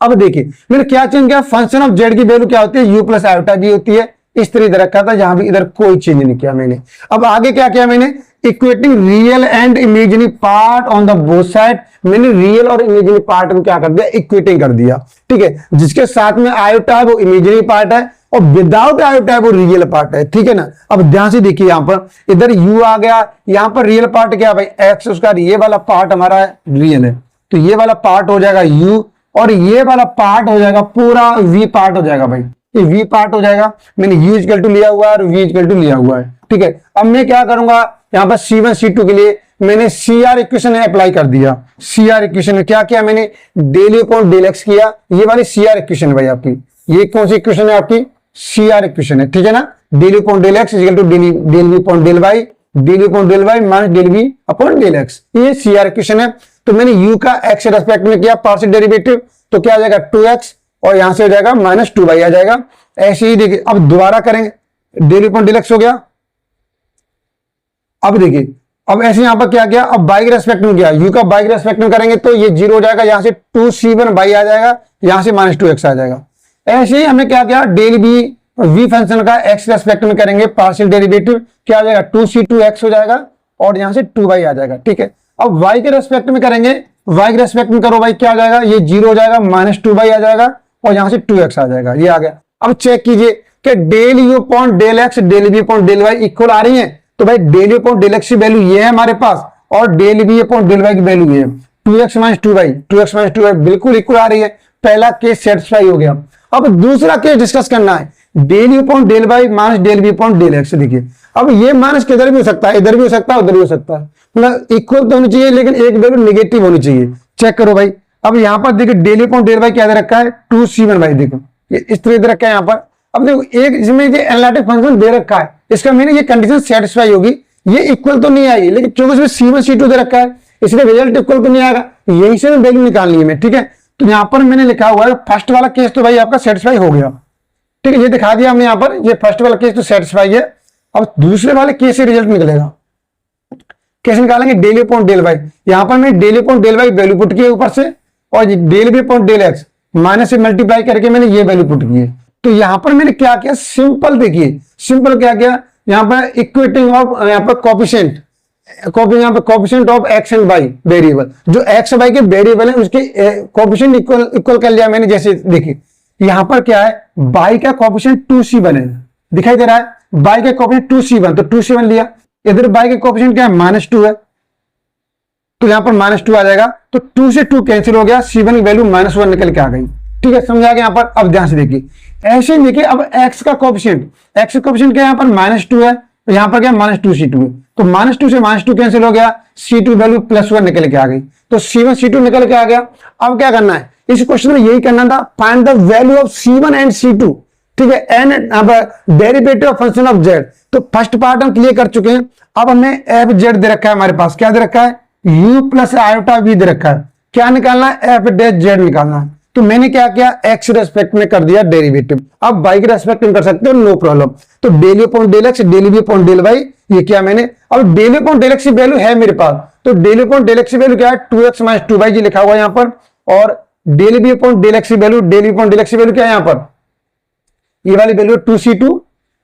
अब देखिए मैंने क्या चेंज किया, फंक्शन ऑफ जेड की वैल्यू क्या होती है, u प्लस आयोटा भी होती है, इस तरह दे रखा था, जहां भी इधर कोई चेंज नहीं किया मैंने। अब आगे क्या किया मैंने, equating real and imaginary part on the both side, मैंने रियल और इमेजिनरी पार्ट को क्या कर दिया, इक्वेटिंग कर दिया, ठीक है। जिसके साथ में आयोटा है वो इमेजिनरी पार्ट है, और विदाउट आयोटा है वो रियल पार्ट है, ठीक है ना। अब ध्यान से देखिए, यहां पर इधर u आ गया, यहां पर रियल पार्ट क्या भाई x, उसका ये वाला पार्ट हमारा रियल है, तो ये वाला पार्ट हो जाएगा u, और ये वाला पार्ट हो जाएगा पूरा v पार्ट हो जाएगा भाई, ये v पार्ट हो जाएगा। मैंने u इक्वल टू लिया हुआ है और v इक्वल टू लिया हुआ है, ठीक है। अब मैं क्या करूंगा, यहाँ पर C1 C2 के लिए मैंने CR इक्वेशन अप्लाई कर दिया। CR इक्वेशन में क्या किया मैंने, डेल अपॉन डेल एक्स किया, ये वाली CR इक्वेशन है भाई आपकी। ये कौन सी इक्वेशन है आपकी, CR इक्वेशन है, ठीक है ना। Del upon del x equal to del v upon del y, del upon del y minus del v upon del x, ये CR इक्वेशन है। तो मैंने u का x के रेस्पेक्ट में किया पार्शियल डेरिवेटिव, तो क्या आ जाएगा 2x, और यहां से हो जाएगा माइनस 2y आ जाएगा। ऐसे ही देखिए, अब दोबारा करेंगे, डेल अपॉन डेल एक्स हो गया। अब देखिए, अब ऐसे यहां पर क्या किया, अब y के रेस्पेक्ट में किया, u का y के रेस्पेक्ट में करेंगे तो ये 0 हो जाएगा, यहां से 2c1y आ जाएगा, यहां से माइनस 2x आ जाएगा। ऐसे ही हमने क्या किया, डेल बी v फंक्शन का x रेस्पेक्ट में करेंगे पार्शियल डेरिवेटिव, क्या आ जाएगा 2c2x हो जाएगा, और यहां से 2y आ जाएगा, ठीक है। अब y के रेस्पेक्ट में करेंगे, y के रेस्पेक्ट में करो भाई, क्या आ जाएगा, ये 0 हो जाएगा, माइनस 2y आ जाएगा, और यहां से 2x आ जाएगा, ये आ गया। अब चेक कीजिए कि del u upon del x, del v upon del y equal आ रही है, तो भाई del u upon del x की वैल्यू ये है हमारे पास, और del v upon del y की वैल्यू ये है, 2x minus 2y, 2x minus 2y बिल्कुल इक्वल आ रही है। पहला केस सेटिस्फाई हो गया। अब दूसरा केस डिस्कस करना है, del u upon del y minus del v upon del x. देखिए अब ये माइनस किधर भी हो सकता है, इधर भी हो सकता है, उधर भी हो सकता है, मतलब इक्वल तो होनी चाहिए, लेकिन एक वैल्यू नेगेटिव होनी चाहिए। चेक करो भाई, अब यहां पर देखिए del u upon del y क्या दे रखा है, 2c1y, देखो ये इस तरह दे रखा है यहाँ पर। अब देखो एक इसमें ये एनालिटिक फंक्शन दे रखा है, इसका मीनिंग ये कंडीशन सेटिस्फाई होगी, ये इक्वल तो नहीं आएगी, लेकिन क्योंकि इसमें C1 C2 दे रखा है इसलिए रिजल्ट इक्वल तो नहीं आएगा, यहीं से वैल्यू निकालनी है मैं, ठीक है। तो यहाँ पर मैंने लिखा हुआ है फर्स्ट वाला केस तो भाई आपका सेटिस्फाई हो गया, ठीक है, ये दिखा दिया हमने यहाँ पर, ये फर्स्ट वाला केस तो सेटिस्फाई है। अब दूसरे वाले केस से रिजल्ट निकलेगा, कैसे निकालेंगे, डेल अपॉन डेल वाई। यहाँ पर मैंने del upon del y value put किया ऊपर से, और del v upon del x minus से मल्टीप्लाई करके मैंने ये वैल्यू पुट की है। तो यहाँ पर मैंने क्या किया, सिंपल देखिए, सिंपल क्या किया, यहाँ पर इक्वेटिंग ऑफ, यहाँ पर कोफिशिएंट, यहाँ पर coefficient of x and y variable, जो एक्स वाई के वेरिएबल है उसके कोफिशिएंट इक्वल कर लिया मैंने। जैसे देखिए यहाँ पर क्या है, वाई का कोफिशिएंट 2c1 है, दिखाई दे रहा है, वाई का कोफिशिएंट 2c1, तो 2c1 लिया। इधर वाई का कोफिशिएंट क्या है, -2 है, तो यहां पर -2 आ जाएगा, तो 2 से 2 कैंसिल हो गया, c1 की वैल्यू -1 निकल के आ गई, ठीक है, समझा गया यहाँ पर। अब ध्यान से देखिए, ऐसे ही देखिए, अब x का कोफिशिएंट, x का कोफिशिएंट क्या है, यहाँ पर -2 है, तो यहाँ पर क्या -2c2 है, तो -2 से -2 कैंसिल हो गया, c2 वैल्यू +1 निकल के आ गई, तो c1 c2 निकल के आ गया। अब क्या करना है, इस क्वेश्चन में यही करना था, find the value of c1 and c2, ठीक है, and derivative of function of z। तो फर्स्ट पार्ट हम क्लियर कर चुके हैं। अब हमें एफ जेड दे रखा है, हमारे पास क्या दे रखा है, u प्लस आयोटा v दे रखा है, क्या निकालना है, एफ डैश जेड निकालना है। तो मैंने क्या किया, x रेस्पेक्ट में कर दिया डेरिवेटिव, अब y के रेस्पेक्ट में कर सकते हो, नो प्रॉब्लम। तो del upon del x, del v upon del y, ये किया मैंने। अब डेल अपॉन डेल एक्स की वैल्यू है मेरे पास, तो डेल अपॉन डेल एक्स की वैल्यू क्या है, 2x माइनस 2y जी लिखा हुआ है यहाँ पर, और del v upon del x की value, del v upon del x की वैल्यू क्या है यहाँ पर, ये वाली वैल्यू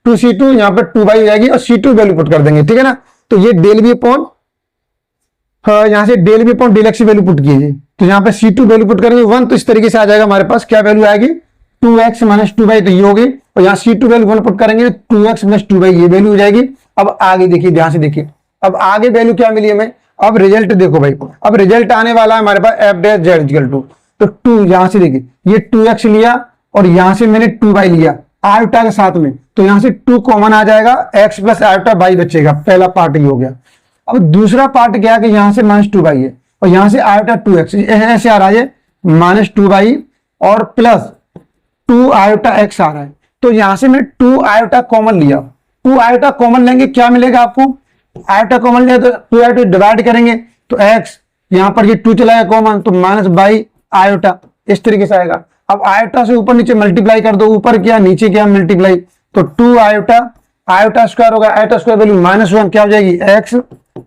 2c2 यहाँ पर 2y हो जाएगी, और c2 वैल्यू पुट कर देंगे, ठीक है ना। तो ये डेल बी अपॉन, यहां से del v upon del x की वैल्यू पुट कीजिए, तो यहाँ पे c2 वैल्यू पुट करेंगे 1, तो इस तरीके से आ जाएगा हमारे पास, क्या वैल्यू आएगी, 2x माइनस 2y, तो ये होगी, और यहाँ c2 वैल्यू 1 पुट करेंगे, 2x प्लस 2y ये वैल्यू हो जाएगी। अब आगे देखिए, ध्यान से देखिए, अब आगे वैल्यू क्या मिली हमें, अब रिजल्ट देखो भाई, अब रिजल्ट आने वाला है हमारे पास f dash z equal to, तो 2 यहां से देखिए, ये 2x लिया, और यहां से मैंने 2y लिया आयोटा के साथ में, तो यहां से 2 कॉमन आ जाएगा, x प्लस आयोटा y बचेगा, पहला पार्ट ये हो गया। अब दूसरा पार्ट क्या है कि यहां से -2y है, और यहां से आयोटा 2x ऐसे आ रहा है, -2y और प्लस 2 आयोटा x आ रहा है, तो यहां से मैं 2 आयोटा कॉमन लिया, 2 आयोटा कॉमन लेंगे, क्या मिलेगा आपको, आयोटा कॉमन लिया तो 2 आयोटा डिवाइड करेंगे, तो x यहां पर ये 2 चलाएगा कॉमन, तो -y आयोटा, इस तरीके से आएगा। अब आयोटा से ऊपर नीचे मल्टीप्लाई कर दो, ऊपर क्या नीचे क्या मल्टीप्लाई, तो 2 आयोटा, आयोटा स्क्वायर होगा, आयोटा स्क्वायर वैल्यू -1 क्या हो जाएगी, x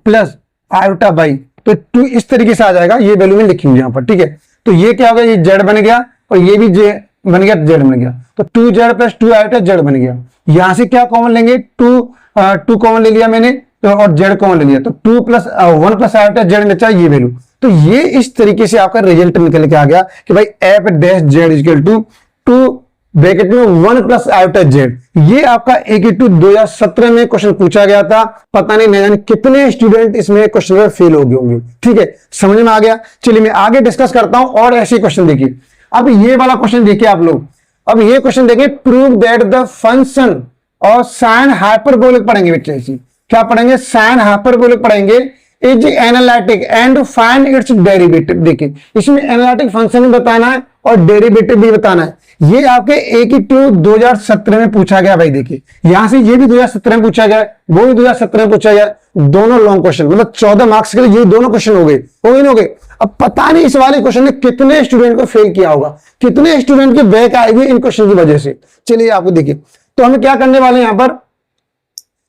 प्लस आयोटा y, तो 2 इस तरीके से आ जाएगा, ये वैल्यू में लिखी हुई यहाँ पर, ठीक है। तो ये क्या हो गया, ये z बन गया, और ये भी j बन गया, z बन गया, तो 2z प्लस 2 आयोटा z बन गया। यहां से क्या कॉमन लेंगे, 2 कॉमन ले लिया मैंने, तो और z कॉमन ले लिया, तो 2 प्लस 1 प्लस आयोटा z बचा, ये वैल्यू। तो ये इस तरीके से आपका रिजल्ट निकल के आ गया कि भाई f dash z equal to 2 bracket में 1 प्लस आयोटा जेड। ये आपका AQ 2017 में क्वेश्चन पूछा गया था, पता नहीं जाने कितने स्टूडेंट इसमें क्वेश्चन में फेल हो गए होंगे, ठीक है, समझ में आ गया। चलिए मैं आगे डिस्कस करता हूं, और ऐसे क्वेश्चन देखिए। अब ये वाला क्वेश्चन देखिए आप लोग, अब ये क्वेश्चन देखिए, प्रूव दैट द फंक्शन और साइन हाइपरबोलिक पढ़ेंगे बच्चे, इसी क्या पढ़ेंगे, साइन हाइपरबोलिक पढ़ेंगे, is analytic and find its derivative. देखिए इसमें एनालिटिक फंक्शन भी बताना है और डेरिवेटिव भी बताना है। ये आपके AQ 2017 में पूछा गया भाई, देखिए यहां से ये भी 2017 में पूछा गया, वो भी 2017 में पूछा गया, दोनों लॉन्ग क्वेश्चन, मतलब 14 मार्क्स के लिए ये दोनों क्वेश्चन हो गए, हो गए। अब पता नहीं इस वाले क्वेश्चन ने कितने स्टूडेंट को फेल किया होगा, कितने स्टूडेंट के बैक आए हुए इन क्वेश्चन की वजह से। चलिए आपको देखिए, तो हमें क्या करने वाले हैं,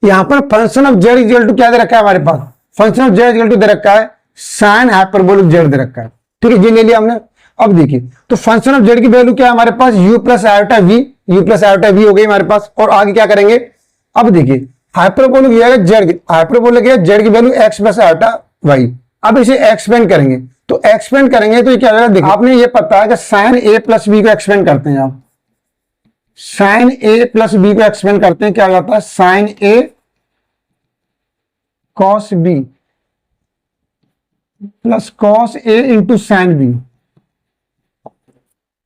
यहां पर function of z equal to क्या दे रखा है हमारे पास, function of z equal to दे रखा है साइन हाइपरबोलिक जेड दे रखा है, ठीक है, ये ले लिया हमने। अब देखिए, तो फंक्शन ऑफ जेड की वैल्यू क्या है हमारे पास, u plus iota v, u plus iota v हो गई हमारे पास। और आगे क्या करेंगे, अब देखिए हाइपरबोलिक जेड, हाइपरबोलिक है जेड की value x plus iota y। अब इसे एक्सपेंड करेंगे, तो एक्सपेंड करेंगे तो ये क्या होगा, देखिए आपने ये पता है कि साइन a प्लस b को एक्सपेंड करते हैं, आप साइन a प्लस b को एक्सपेंड करते हैं, क्या जाता है sine a cos b plus cos a into sine b,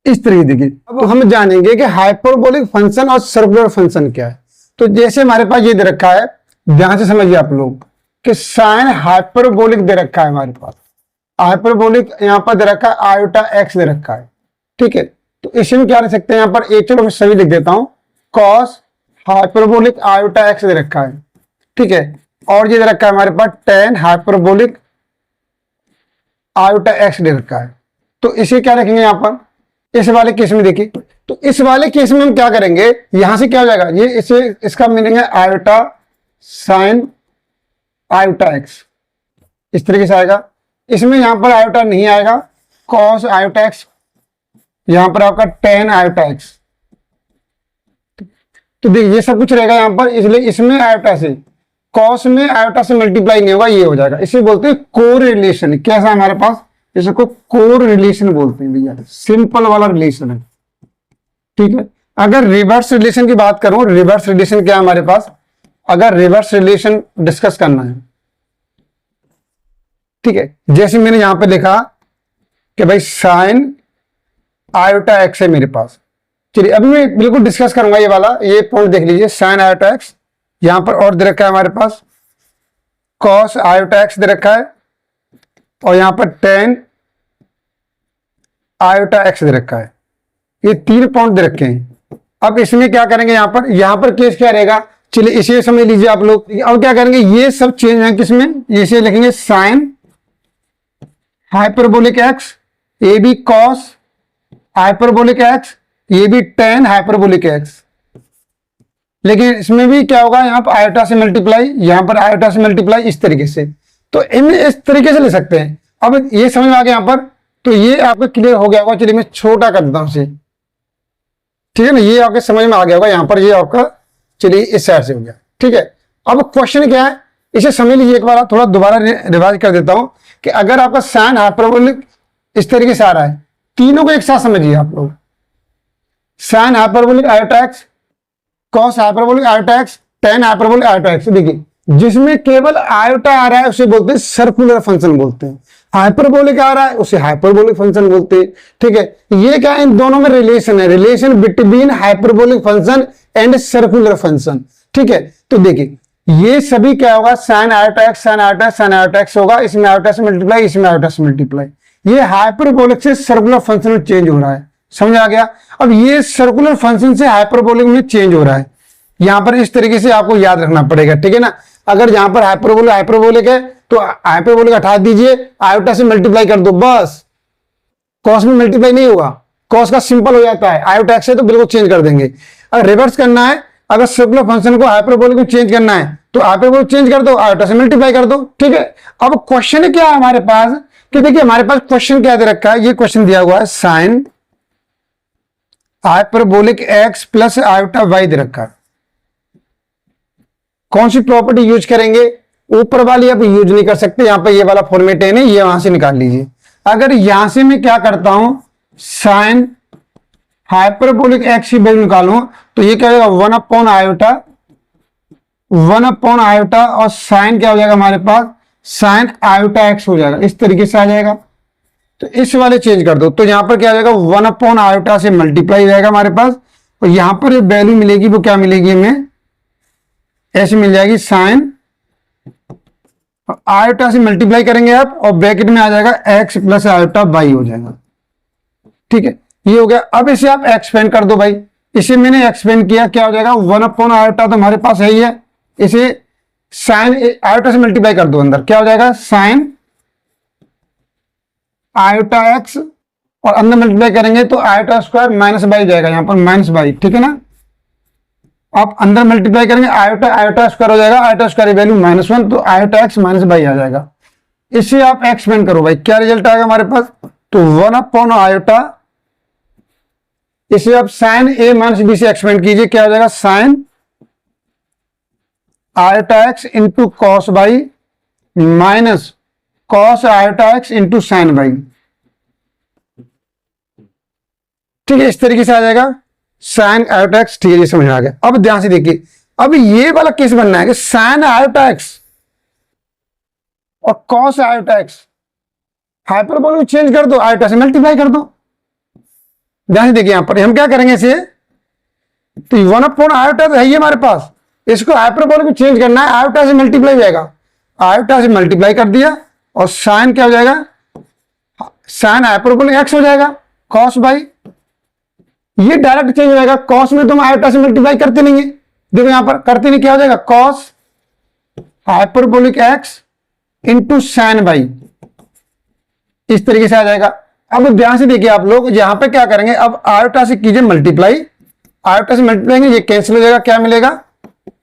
इस तरीके। देखिए अब हम जानेंगे कि हाइपरबोलिक फंक्शन और सर्कुलर फंक्शन क्या है। तो जैसे हमारे पास ये दे रखा है, ध्यान से समझिए आप लोग, कि साइन हाइपरबोलिक दे रखा है हमारे पास, हाइपरबोलिक यहां पर दे रखा है आयोटा x दे रखा है, ठीक है। तो इसमें क्या लिख सकते हैं यहाँ पर, एक चलो मैं सभी लिख देता हूं, कॉस हाइपरबोलिक आयोटा x दे रखा है, ठीक है। और ये दे रखा है हमारे पास टेन हाइपरबोलिक आयोटा x दे रखा है, तो इसे क्या रखेंगे यहां पर इस वाले केस में? देखिए, तो इस वाले केस में हम क्या करेंगे, यहां से क्या हो जाएगा, ये इसे इसका मीनिंग है आयोटा साइन आयोटा एक्स, इस तरीके से आएगा। इसमें यहां पर आयोटा नहीं आएगा, कॉस आयोटा एक्स, यहां पर आपका टेन आयोटा एक्स। तो देखिए ये सब कुछ रहेगा यहां पर, इसलिए इसमें आयोटा से कॉस में आयोटा से मल्टीप्लाई नहीं होगा, ये हो जाएगा। इसे बोलते हैं कोरिलेशन। कैसा हमारे पास, इसको कोरिलेशन बोलते हैं भैया, सिंपल वाला रिलेशन है, ठीक है। अगर रिवर्स रिलेशन की बात करूं, रिवर्स रिलेशन क्या है हमारे पास, अगर रिवर्स रिलेशन डिस्कस करना है, ठीक है, जैसे मैंने यहां पे लिखा कि भाई साइन आयोटा एक्स है मेरे पास। चलिए अभी मैं बिल्कुल डिस्कस करूंगा ये वाला, ये पॉइंट देख लीजिए, साइन आयोटा एक्स, यहां पर और दे रखा है हमारे पास कॉस आयोटा एक्स दे रखा है, और यहां पर टेन आयोटा एक्स दे रखा है। ये 3 पॉइंट दे रखे हैं। अब इसमें क्या करेंगे, यहां पर केस क्या रहेगा, चलिए इसे समझ लीजिए आप लोग। अब क्या करेंगे, ये सब चेंज है किसमें, इसे लिखेंगे साइन हाइपरबोलिक एक्स, ये भी कॉस हाइपरबोलिक एक्स, ये भी टेन हाइपरबोलिक एक्स। लेकिन इसमें भी क्या होगा, यहां पर आयोटा से मल्टीप्लाई, यहां पर आयोटा से मल्टीप्लाई, इस तरीके से। तो इन्हें इस तरीके से ले सकते हैं। अब ये समझ में आ गया यहां पर, तो ये आपको क्लियर हो गया होगा। चलिए मैं छोटा कर देता हूं इसे, ठीक है ना, ये आपके समझ में आ गया होगा यहां पर, ये आपका चलिए इस साइड से हो गया, ठीक है। अब क्वेश्चन क्या है, इसे समझ लीजिए एक बार, थोड़ा दोबारा रिवाइज कर देता हूं कि अगर आपका साइन हाइपरबोलिक इस तरीके से आ रहा है, तीनों को एक साथ समझिए आप लोग, sine hyperbolic iota x, cos hyperbolic iota x, tan hyperbolic iota x. देखिए जिसमें केवल आयोटा आ रहा है उसे बोलते हैं सर्कुलर फंक्शन बोलते हैं, हाइपरबोलिक आ रहा है उसे हाइपरबोलिक फंक्शन बोलते हैं, ठीक है। ये क्या है, इन दोनों में रिलेशन है, relation between hyperbolic function and circular function, ठीक है। तो देखिए ये सभी क्या होगा, sine iota x, sine iota, sine iota x होगा, इसमें आयोटा से मल्टीप्लाई, इसमें आयोटा से मल्टीप्लाई। ये हाइपरबोलिक से सर्कुलर फंक्शन में चेंज हो रहा है, समझ आ गया। अब ये सर्कुलर फंक्शन से हाइपरबोलिक में चेंज हो रहा है, यहां पर इस तरीके से आपको याद रखना पड़ेगा, ठीक है ना। अगर यहां पर हाइपरबोलिक हाइपरबोलिक है तो हाइपरबोलिक हटा दीजिए, आयोटा से मल्टीप्लाई कर दो, बस। कॉस में मल्टीप्लाई नहीं होगा, कॉस का सिंपल हो जाता है, आयोटा एक्स है तो बिल्कुल चेंज कर देंगे। अगर रिवर्स करना है, अगर सर्कुलर फंक्शन को हाइपरबोलिक में चेंज करना है तो हाइपरबोलिक चेंज कर दो, आयोटा से मल्टीप्लाई कर दो, ठीक है। अब क्वेश्चन क्या है हमारे पास, कि देखिए हमारे पास क्वेश्चन क्या दे रखा है, ये क्वेश्चन दिया हुआ है sign hyperbolic x plus iota why they रखा है। कौन सी प्रॉपर्टी यूज करेंगे, ऊपर वाली आप यूज नहीं कर सकते, यहां पर ये वाला फॉर्मेट है नहीं, ये वहां से निकाल लीजिए। अगर यहां से मैं क्या करता हूं, साइन हाइपरबोलिक एक्स की वैल्यू निकालूं तो ये क्या हो जाएगा, 1 अपॉन आयोटा और साइन क्या हो जाएगा हमारे पास, साइन आयोटा एक्स हो जाएगा, इस तरीके से आ जाएगा। तो इस वाले चेंज कर दो, तो यहां पर क्या हो जाएगा, 1 अपॉन आयोटा से मल्टीप्लाई रहेगा हमारे पास, और यहां पर जो वैल्यू मिलेगी वो क्या मिलेगी हमें, ऐसे मिल जाएगी साइन आयोटा से मल्टीप्लाई करेंगे आप, और ब्रैकेट में आ जाएगा एक्स प्लस आयोटा वाई हो जाएगा, ठीक है। ये हो गया। अब इसे आप एक्सपेंड कर दो भाई, इसे मैंने एक्सपेंड किया, क्या हो जाएगा, 1 अपॉन आयोटा तो हमारे पास है ही है, इसे साइन आयोटा से मल्टीप्लाई कर दो अंदर, क्या हो जाएगा, साइन आयोटा एक्स, और अंदर मल्टीप्लाई करेंगे तो आयोटा स्क्वायर माइनस बाई जाएगा, यहां पर माइनस बाई, ठीक है ना। आप अंदर मल्टीप्लाई करेंगे, आयोटा आयोटा स्क्वायर हो जाएगा, आयोटा स्क्वायर वैल्यू -1, तो आयोटा एक्स माइनस बाई आ जाएगा। इसे आप एक्सपेंड करो भाई, क्या रिजल्ट आएगा हमारे पास, तो 1 अपॉन आयोटा, इसे आप साइन ए माइनस बी से एक्सपेंड कीजिए, क्या हो जाएगा, sine iota x into cos y minus cos iota x into sine by, ठीक है, इस तरीके से आ जाएगा साइन आयोटा एक्स, ठीक है, ये समझ में आ गया। अब ध्यान से देखिए, अब ये वाला केस बनना है कि साइन आयोटा एक्स और cos iota x, hyperbolic change कर दो, आयोटा से मल्टीप्लाई कर दो। ध्यान से देखिए, यहां पर हम क्या करेंगे इसे, तो 1 अपॉन आयोटा तो है ही हमारे पास, इसको हाइपरबोलिक में चेंज करना है, आयोटा से मल्टीप्लाई हो जाएगा, आयोटा से मल्टीप्लाई कर दिया, और साइन क्या हो जाएगा, साइन हाइपरबोलिक एक्स हो जाएगा, कॉस बाई, ये डायरेक्ट चेंज हो जाएगा, कॉस में तुम आयोटा से मल्टीप्लाई करते नहीं है, देखो यहां पर करते नहीं, क्या हो जाएगा, cos hyperbolic x into sine by, इस तरीके से आ जाएगा। अब ध्यान से देखिए आप लोग, यहाँ पे क्या करेंगे, अब आयोटा से कीजिए मल्टीप्लाई, आयोटा से मल्टीप्लाई ये कैंसिल हो जाएगा, क्या मिलेगा,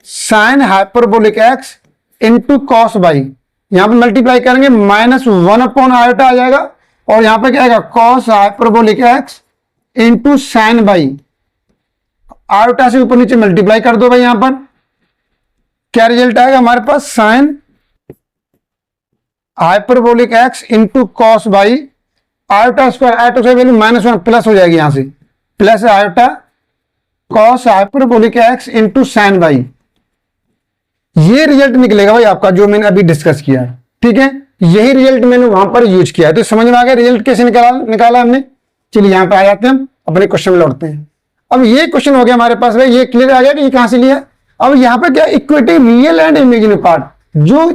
sign hyperbolic x into cos by, यहां पे मल्टीप्लाई करेंगे -1 अपॉन आयोटा आ जाएगा, और यहां पे क्या आएगा, cos hyperbolic x into sine by, iota से ऊपर नीचे मल्टीप्लाई कर दो भाई, यहां पर क्या रिजल्ट आएगा हमारे पास, sine hyperbolic x into cos by iota square, iota से वैल्यू -1 प्लस हो जाएगी, यहां से plus iota cos hyperbolic x into sine by, ये रिजल्ट निकलेगा भाई आपका जो मैंने अभी डिस्कस किया है, ठीक है, यही रिजल्ट मैंने वहां पर यूज किया है। तो समझ में आ गया रिजल्ट कैसे निकाला हमने। चलिए यहां पे आ जाते हैं, हम अपने क्वेश्चन में लौटते हैं। अब ये क्वेश्चन हो गया हमारे पास भाई, ये क्लियर आ गया कि ये कहां से लिया। अब यहाँ पे क्या इक्वेटिव रियल एंड इमेजिनरी पार्ट, जो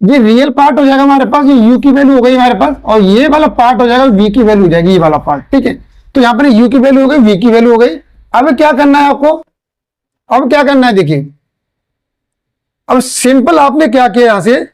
ये रियल पार्ट हो जाएगा हमारे पास, ये यू की वैल्यू हो गई हमारे पास, और ये वाला पार्ट हो जाएगा वी की वैल्यू हो जाएगी, ये वाला पार्ट, ठीक है। तो यहाँ पर यू की वैल्यू हो गई, वी की वैल्यू हो गई। अब क्या करना है आपको, अब क्या करना है देखिए, अब सिंपल आपने क्या किया, यहां से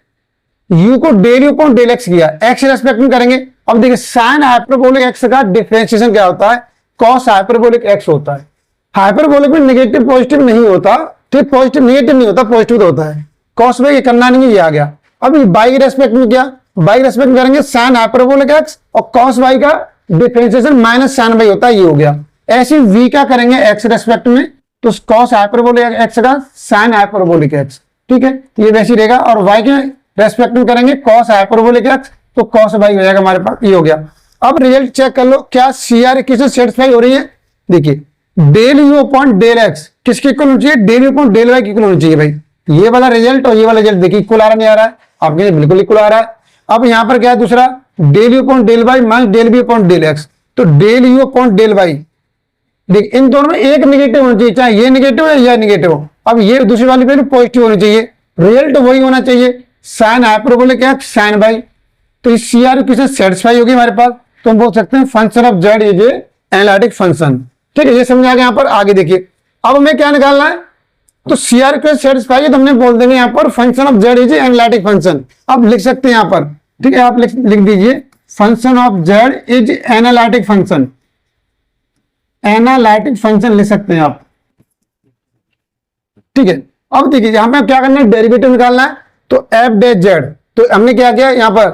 u को del u upon del x किया, एक्स रेस्पेक्ट में करेंगे। अब देखिए साइन हाइपरबोलिक एक्स का डिफरेंशिएशन क्या होता है, कॉस हाइपरबोलिक एक्स होता है। हाइपरबोलिक में नेगेटिव पॉजिटिव नहीं होता, ठीक, पॉजिटिव नेगेटिव नहीं होता, पॉजिटिव तो होता है। कॉस में ये करना नहीं है, ये आ गया। अब बाई रेस्पेक्ट में क्या, बाई रेस्पेक्ट में करेंगे साइन हाइपरबोलिक एक्स, और कॉस बाई का डिफरेंशिएशन माइनस साइन बाई होता है, ये हो गया। ऐसे v का करेंगे एक्स रेस्पेक्ट में, तो कॉस हाइपरबोलिक एक्स का साइन हाइपरबोलिक एक्स, ठीक है, ये वैसे रहेगा। और y के रेस्पेक्ट में करेंगे कॉस हाइपरबोलिक एक्स, तो कॉस बाई हो जाएगा हमारे पास, ये हो गया। अब रिजल्ट चेक कर लो, क्या CR किससे सेटिस्फाई हो रही है। देखिए del u upon del x किसके इक्वल होना चाहिए, del u upon del y के इक्वल होना चाहिए भाई। ये वाला रिजल्ट और ये वाला रिजल्ट देखिए इक्वल आ रहा नहीं आ रहा है, आपके बिल्कुल इक्वल आ रहा है। अब यहाँ पर क्या है दूसरा, del u upon del y minus del v upon del x, तो del u upon del y, देख इन दोनों में एक नेगेटिव होना चाहिए, चाहे ये नेगेटिव है या नेगेटिव हो। अब ये दूसरी वाली वैल्यू पॉजिटिव होनी चाहिए, रिजल्ट वही होना चाहिए, sine hyperbolic x sine y. तो इस CR किससे सेटिस्फाई होगी हमारे पास, तो हम बोल सकते हैं function of z is analytic function, ठीक है, ये समझ आ गया। यहाँ पर आगे देखिए, अब हमें क्या निकालना है, तो CR को सेटिस्फाई है तो हमने बोल देंगे यहाँ पर function of z is analytic function. अब लिख सकते हैं यहाँ पर, ठीक है, आप लिख दीजिए function of z is analytic function, analytic function लिख सकते हैं आप, ठीक है। अब देखिए यहां पे क्या करना है, डेरिवेटिव निकालना है, तो एफ डेश जेड, तो हमने क्या किया यहाँ पर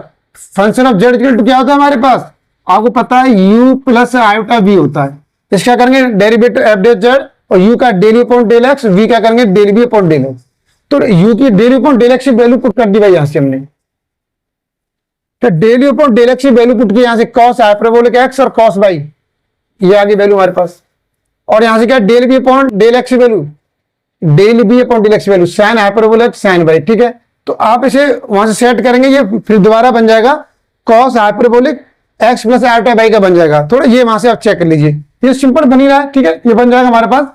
function of z equal to क्या होता है हमारे पास, आपको पता है u प्लस आयोटा v होता है। इसका क्या करेंगे डेरिवेटिव एफ डेश जेड, और u का del u upon del x, v का करेंगे del v upon del x. तो u की del u upon del x की वैल्यू पुट कर दी भाई यहां से हमने, तो del u upon del x की वैल्यू पुट की यहां से कॉस हाइपरबोलिक एक्स और कॉस बाई, ये आ गई वैल्यू हमारे पास। और यहां से क्या del v upon del x की value, del v upon del x value sine hyperbolic sine by, ठीक है। तो आप इसे वहां से सेट करेंगे, ये फिर दोबारा बन जाएगा cos hyperbolic x plus iota by का बन जाएगा। थोड़ा ये वहां से आप चेक कर लीजिए, ये सिंपल बन ही रहा है, ठीक है, ये बन जाएगा हमारे पास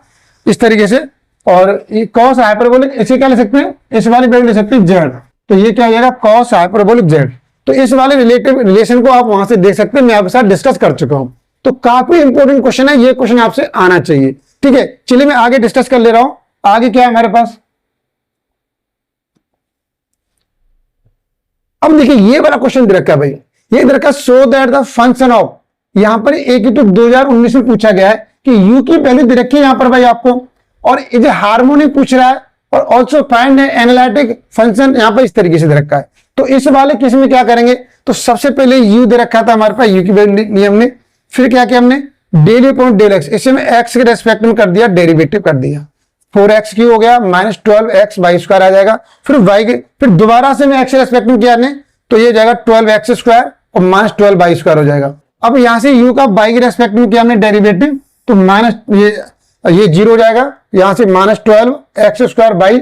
इस तरीके से। और ये कॉस हाइपरबोलिक इसे क्या ले सकते हैं, इस वाली वैल्यू ले सकते हैं जेड, तो ये क्या हो जाएगा कॉस हाइपरबोलिक जेड। तो इस वाले रिलेशन को आप वहां से देख सकते हैं, मैं आपके साथ डिस्कस कर चुका हूं। तो काफी इंपॉर्टेंट क्वेश्चन है, ये क्वेश्चन आपसे आना चाहिए, ठीक है। चलिए मैं आगे डिस्कस कर ले रहा हूं, आगे क्या है हमारे पास। अब देखिए ये वाला क्वेश्चन दे रखा है भाई, ये दे रखा है so that the function of, यहां पर एक 2019 में पूछा गया है कि u की वैल्यू दे रखी है यहां पर भाई आपको, और ये हार्मोनिक पूछ रहा है, और ऑल्सो फाइंड एनालिटिक फंक्शन यहां पर इस तरीके से दे रखा है। तो इस वाले केस में क्या करेंगे, तो सबसे पहले u दे रखा था हमारे पास, u की वैल्यू नियम में, फिर क्या किया हमने del u upon del x, इसे में x के रेस्पेक्ट में कर दिया, डेरिवेटिव कर दिया, 4x क्यू हो गया माइनस 12x वाई स्क्वायर आ जाएगा। फिर y के फिर दोबारा से मैं x के रेस्पेक्ट में किया ने, तो ये जाएगा 12x स्क्वायर और माइनस 12 वाई स्क्वायर हो जाएगा। अब यहां से u का y के रेस्पेक्ट में किया हमने डेरिवेटिव, तो माइनस ये 0 हो जाएगा, यहां से माइनस 12x स्क्वायर बाई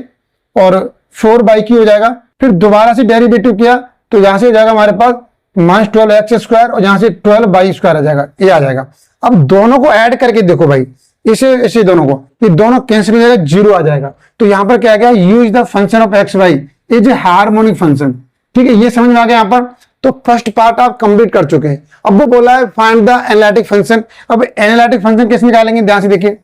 और 4 बाई क्यू हो जाएगा। फिर दोबारा से डेरिवेटिव किया, तो यहां से हो जाएगा हमारे पास माइनस 12x स्क्वायर और यहां से 12 बाई स्क्वायर आ जाएगा, ये आ जाएगा। अब दोनों को ऐड करके देखो भाई, इसे दोनों को, ये दोनों कैंसिल हो जाएगा, 0 आ जाएगा। तो यहां पर क्या आ गया, u is the function of x y is a harmonic function, ठीक है, ये समझ में आ गया यहाँ पर। तो फर्स्ट पार्ट आप कंप्लीट कर चुके हैं। अब वो बोला है फाइंड द एनालिटिक फंक्शन। अब एनालिटिक फंक्शन कैसे निकालेंगे, ध्यान से देखिए।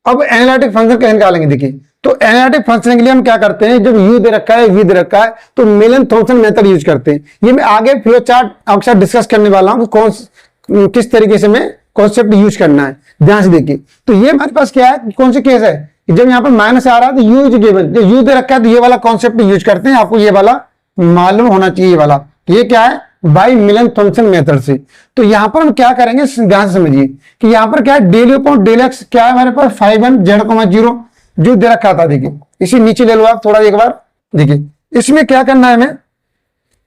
अब एनालिटिक फंक्शन कैसे निकालेंगे, देखिए तो एनालिटिक फंक्शन के लिए हम क्या करते हैं, जब u दे रखा है v दे रखा है तो मिलन थॉम्सन मेथड यूज करते हैं। ये मैं आगे फ्लो चार्ट आपके साथ डिस्कस करने वाला हूं कि किस तरीके से मैं कॉन्सेप्ट यूज करना है, ध्यान से देखिए। तो ये हमारे पास क्या है, कौन से केस है, जब यहाँ पर माइनस आ रहा है तो u इज गिवन, जो u दे रखा है तो ये वाला कॉन्सेप्ट यूज करते हैं। आपको ये वाला मालूम होना चाहिए, ये वाला, ये क्या है, बाय मिलन थॉम्सन मेथड से। तो यहां पर हम क्या करेंगे, ध्यान से समझिए कि यहां पर क्या है, del u upon del x क्या है हमारे पास 5 z,0 जो दे रखा था। देखिए इसी नीचे ले लो आप थोड़ा एक बार, देखिए इसमें क्या करना है हमें,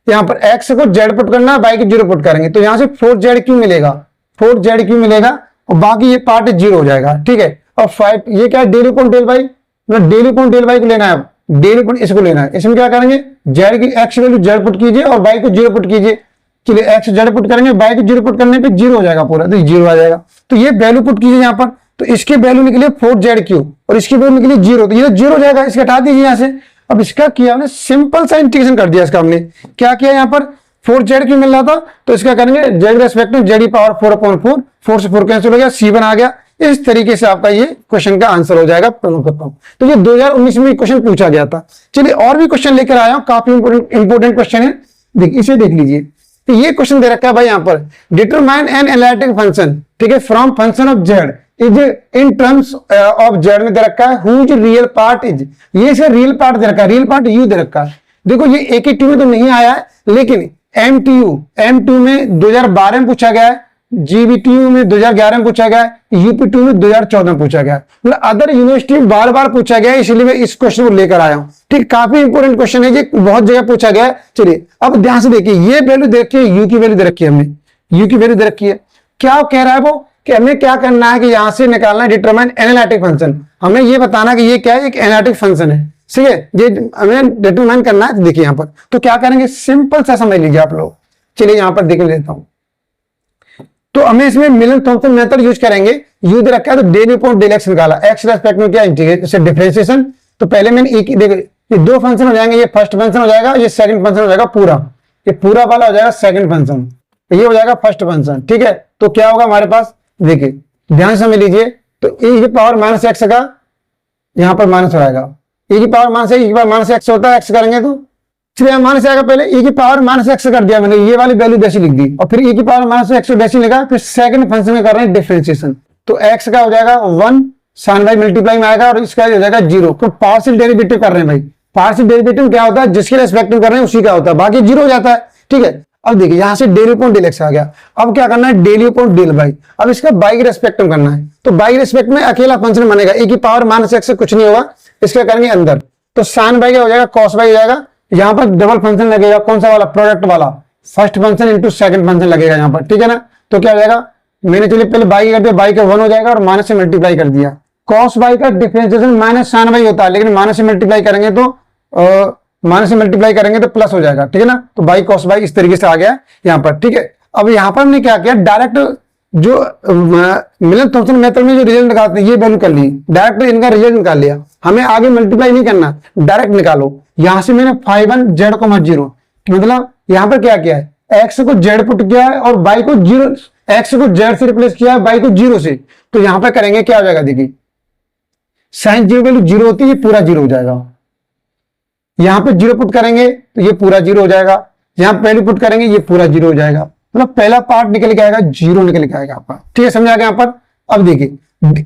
यहां पर x को z पुट करना है, y को 0 पुट करेंगे तो यहां से 4z मिलेगा, 4z मिलेगा और बाकी ये पार्ट 0 हो जाएगा, ठीक है। और 5 ये क्या है, del u upon del y, मतलब del u upon del y को लेना है, डेल अपॉन इसको लेना है। इसमें क्या करेंगे, z की x वैल्यू z पुट कीजिए और y को 0 पुट कीजिए। चलिए x z पुट करेंगे, y को 0 पुट करने पे 0 हो जाएगा पूरा, तो 0 आ जाएगा। तो ये वैल्यू पुट कीजिए यहाँ पर, तो इसके वैल्यू निकले 4z³ और इसकी वैल्यू निकली 0, तो ये 0 हो जाएगा, इसका हटा दीजिए यहाँ से। अब इसका किया हमने सिंपल सा इंटीग्रेशन कर दिया, इसका हमने क्या किया, यहाँ पर 4z³ मिल रहा था तो इसका करेंगे z रेस्पेक्ट में z की पावर 4/4, 4 से 4 कैंसिल हो गया, c1 आ गया। इस तरीके से आपका ये क्वेश्चन का आंसर हो जाएगा। तो ये 2019 में क्वेश्चन पूछा गया था। चलिए और भी क्वेश्चन लेकर आया हूं, काफी इंपोर्टेंट क्वेश्चन है, इसे देख लीजिए। तो ये क्वेश्चन दे रखा है भाई यहाँ पर, डिटरमाइन एन एनालिटिक फंक्शन, ठीक है, from function of z is in terms of z में दे रखा है, हुज रियल पार्ट इज, ये से रियल पार्ट दे रखा है, रियल पार्ट u दे रखा है। देखो ये AKT में तो नहीं आया है, लेकिन M2 में 2012 में पूछा गया है, GBTU में 2011 में पूछा गया है, UP2 में 2014 में पूछा गया है, मतलब अदर यूनिवर्सिटी में बार बार पूछा गया है, इसलिए मैं इस क्वेश्चन को लेकर आया हूं। ठीक, काफी इंपोर्टेंट क्वेश्चन है, ये बहुत जगह पूछा गया है। चलिए अब ध्यान से देखिए, ये वैल्यू देखिए, u की वैल्यू दे रखी है हमने, u की वैल्यू दे रखी है। क्या कह रहा है वो, कि हमें क्या करना है कि यहां से निकालना है डिटरमाइन एनालिटिक फंक्शन, हमें ये बताना कि ये क्या है, एक एनालिटिक फंक्शन है, ठीक है, ये हमें डिटरमाइन करना है। देखिए यहां पर तो क्या करेंगे, सिंपल सा समझ लीजिए आप लोग। चलिए यहां पर देख लेता हूं, तो हमें इसमें मिलन थॉम्सन मेथड यूज करेंगे। u दे रखा है तो डेल अपॉन डेल एक्स निकाला, x रेस्पेक्ट में क्या इंटीग्रेशन डिफरेंशिएशन। तो पहले मैंने एक देखो, ये दो फंक्शन हो जाएंगे, ये फर्स्ट फंक्शन हो जाएगा, ये सेकंड फंक्शन हो जाएगा पूरा, ये पूरा वाला हो जाएगा सेकंड फंक्शन, ये हो जाएगा फर्स्ट फंक्शन, ठीक है। तो क्या होगा हमारे पास, देखिए ध्यान से समझ लीजिए, तो e की पावर माइनस एक्स का यहां पर माइनस हो जाएगा, e की पावर माइनस एक्स होता है, एक्स करेंगे तो चलिए माइनस आएगा, पहले e की पावर माइनस एक्स कर दिया मैंने, ये वाली वैल्यू वैसी लिख दी, और फिर e की पावर माइनस एक्स वैसी लिखा, फिर सेकंड फंक्शन में कर रहे हैं डिफरेंशिएशन। तो x का हो जाएगा 1 साइन बाई मल्टीप्लाई में आएगा, और इसका हो जाएगा 0। तो पार्शियल डेरिवेटिव कर रहे हैं भाई, पार्शियल डेरिवेटिव क्या होता है, जिसके रेस्पेक्ट में कर रहे हैं उसी का होता है, बाकी 0 हो जाता है, ठीक है। अब देखिए यहां से डेल अपॉन डेल एक्स आ गया, अब क्या करना है, डेल अपॉन डेल वाई, अब इसका बाई के रेस्पेक्ट में करना है। तो बाई के रेस्पेक्ट में अकेला फंक्शन बनेगा, e की पावर माइनस एक्स से कुछ नहीं होगा, इसका करेंगे अंदर, तो साइन बाई का हो जाएगा कॉस बाई हो जाएगा। यहां पर डबल फंक्शन लगेगा, कौन सा वाला, प्रोडक्ट वाला, first function into second function लगेगा यहां पर, ठीक है ना। तो क्या हो जाएगा, मैंने चलिए पहले बाई कर दिया, बाई का 1 हो जाएगा और माइनस से मल्टीप्लाई कर दिया। कॉस बाई का डिफरेंशिएशन माइनस साइन बाई होता है, लेकिन माइनस से मल्टीप्लाई करेंगे तो प्लस हो जाएगा, ठीक है ना। तो बाई कॉस बाई इस तरीके से आ गया यहाँ पर, ठीक है। अब यहाँ पर हमने क्या किया, डायरेक्ट जो मिलन थॉम्सन मेथड में जो रिजल्ट निकालते हैं ये वैल्यू कर ली, डायरेक्ट इनका रिजल्ट निकाल लिया, हमें आगे मल्टीप्लाई नहीं करना, डायरेक्ट निकालो। यहां से मैंने 5 z,0 मतलब यहां पर क्या किया है, x को z पुट किया है और y को 0, x को z से रिप्लेस किया है, y को 0 से। तो यहां पर करेंगे क्या हो जाएगा, देखिए साइन 0 वैल्यू 0 होती है, ये पूरा 0 हो जाएगा। यहां पे 0 पुट करेंगे तो ये पूरा 0 हो जाएगा, यहां वैल्यू पुट करेंगे ये पूरा 0 हो जाएगा, मतलब पहला पार्ट निकल के आएगा, 0 निकल के आएगा आपका, ठीक है, समझ आ गया यहाँ पर। अब देखिए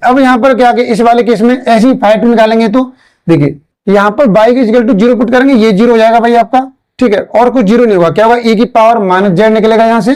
अब यहाँ पर क्या इस वाले केस में ऐसे ही 5 निकालेंगे, तो देखिए यहाँ पर y की इक्वल टू 0 पुट करेंगे, ये 0 हो जाएगा भाई आपका, ठीक है, और कुछ 0 नहीं होगा, क्या होगा, e की पावर माइनस z निकलेगा यहाँ से,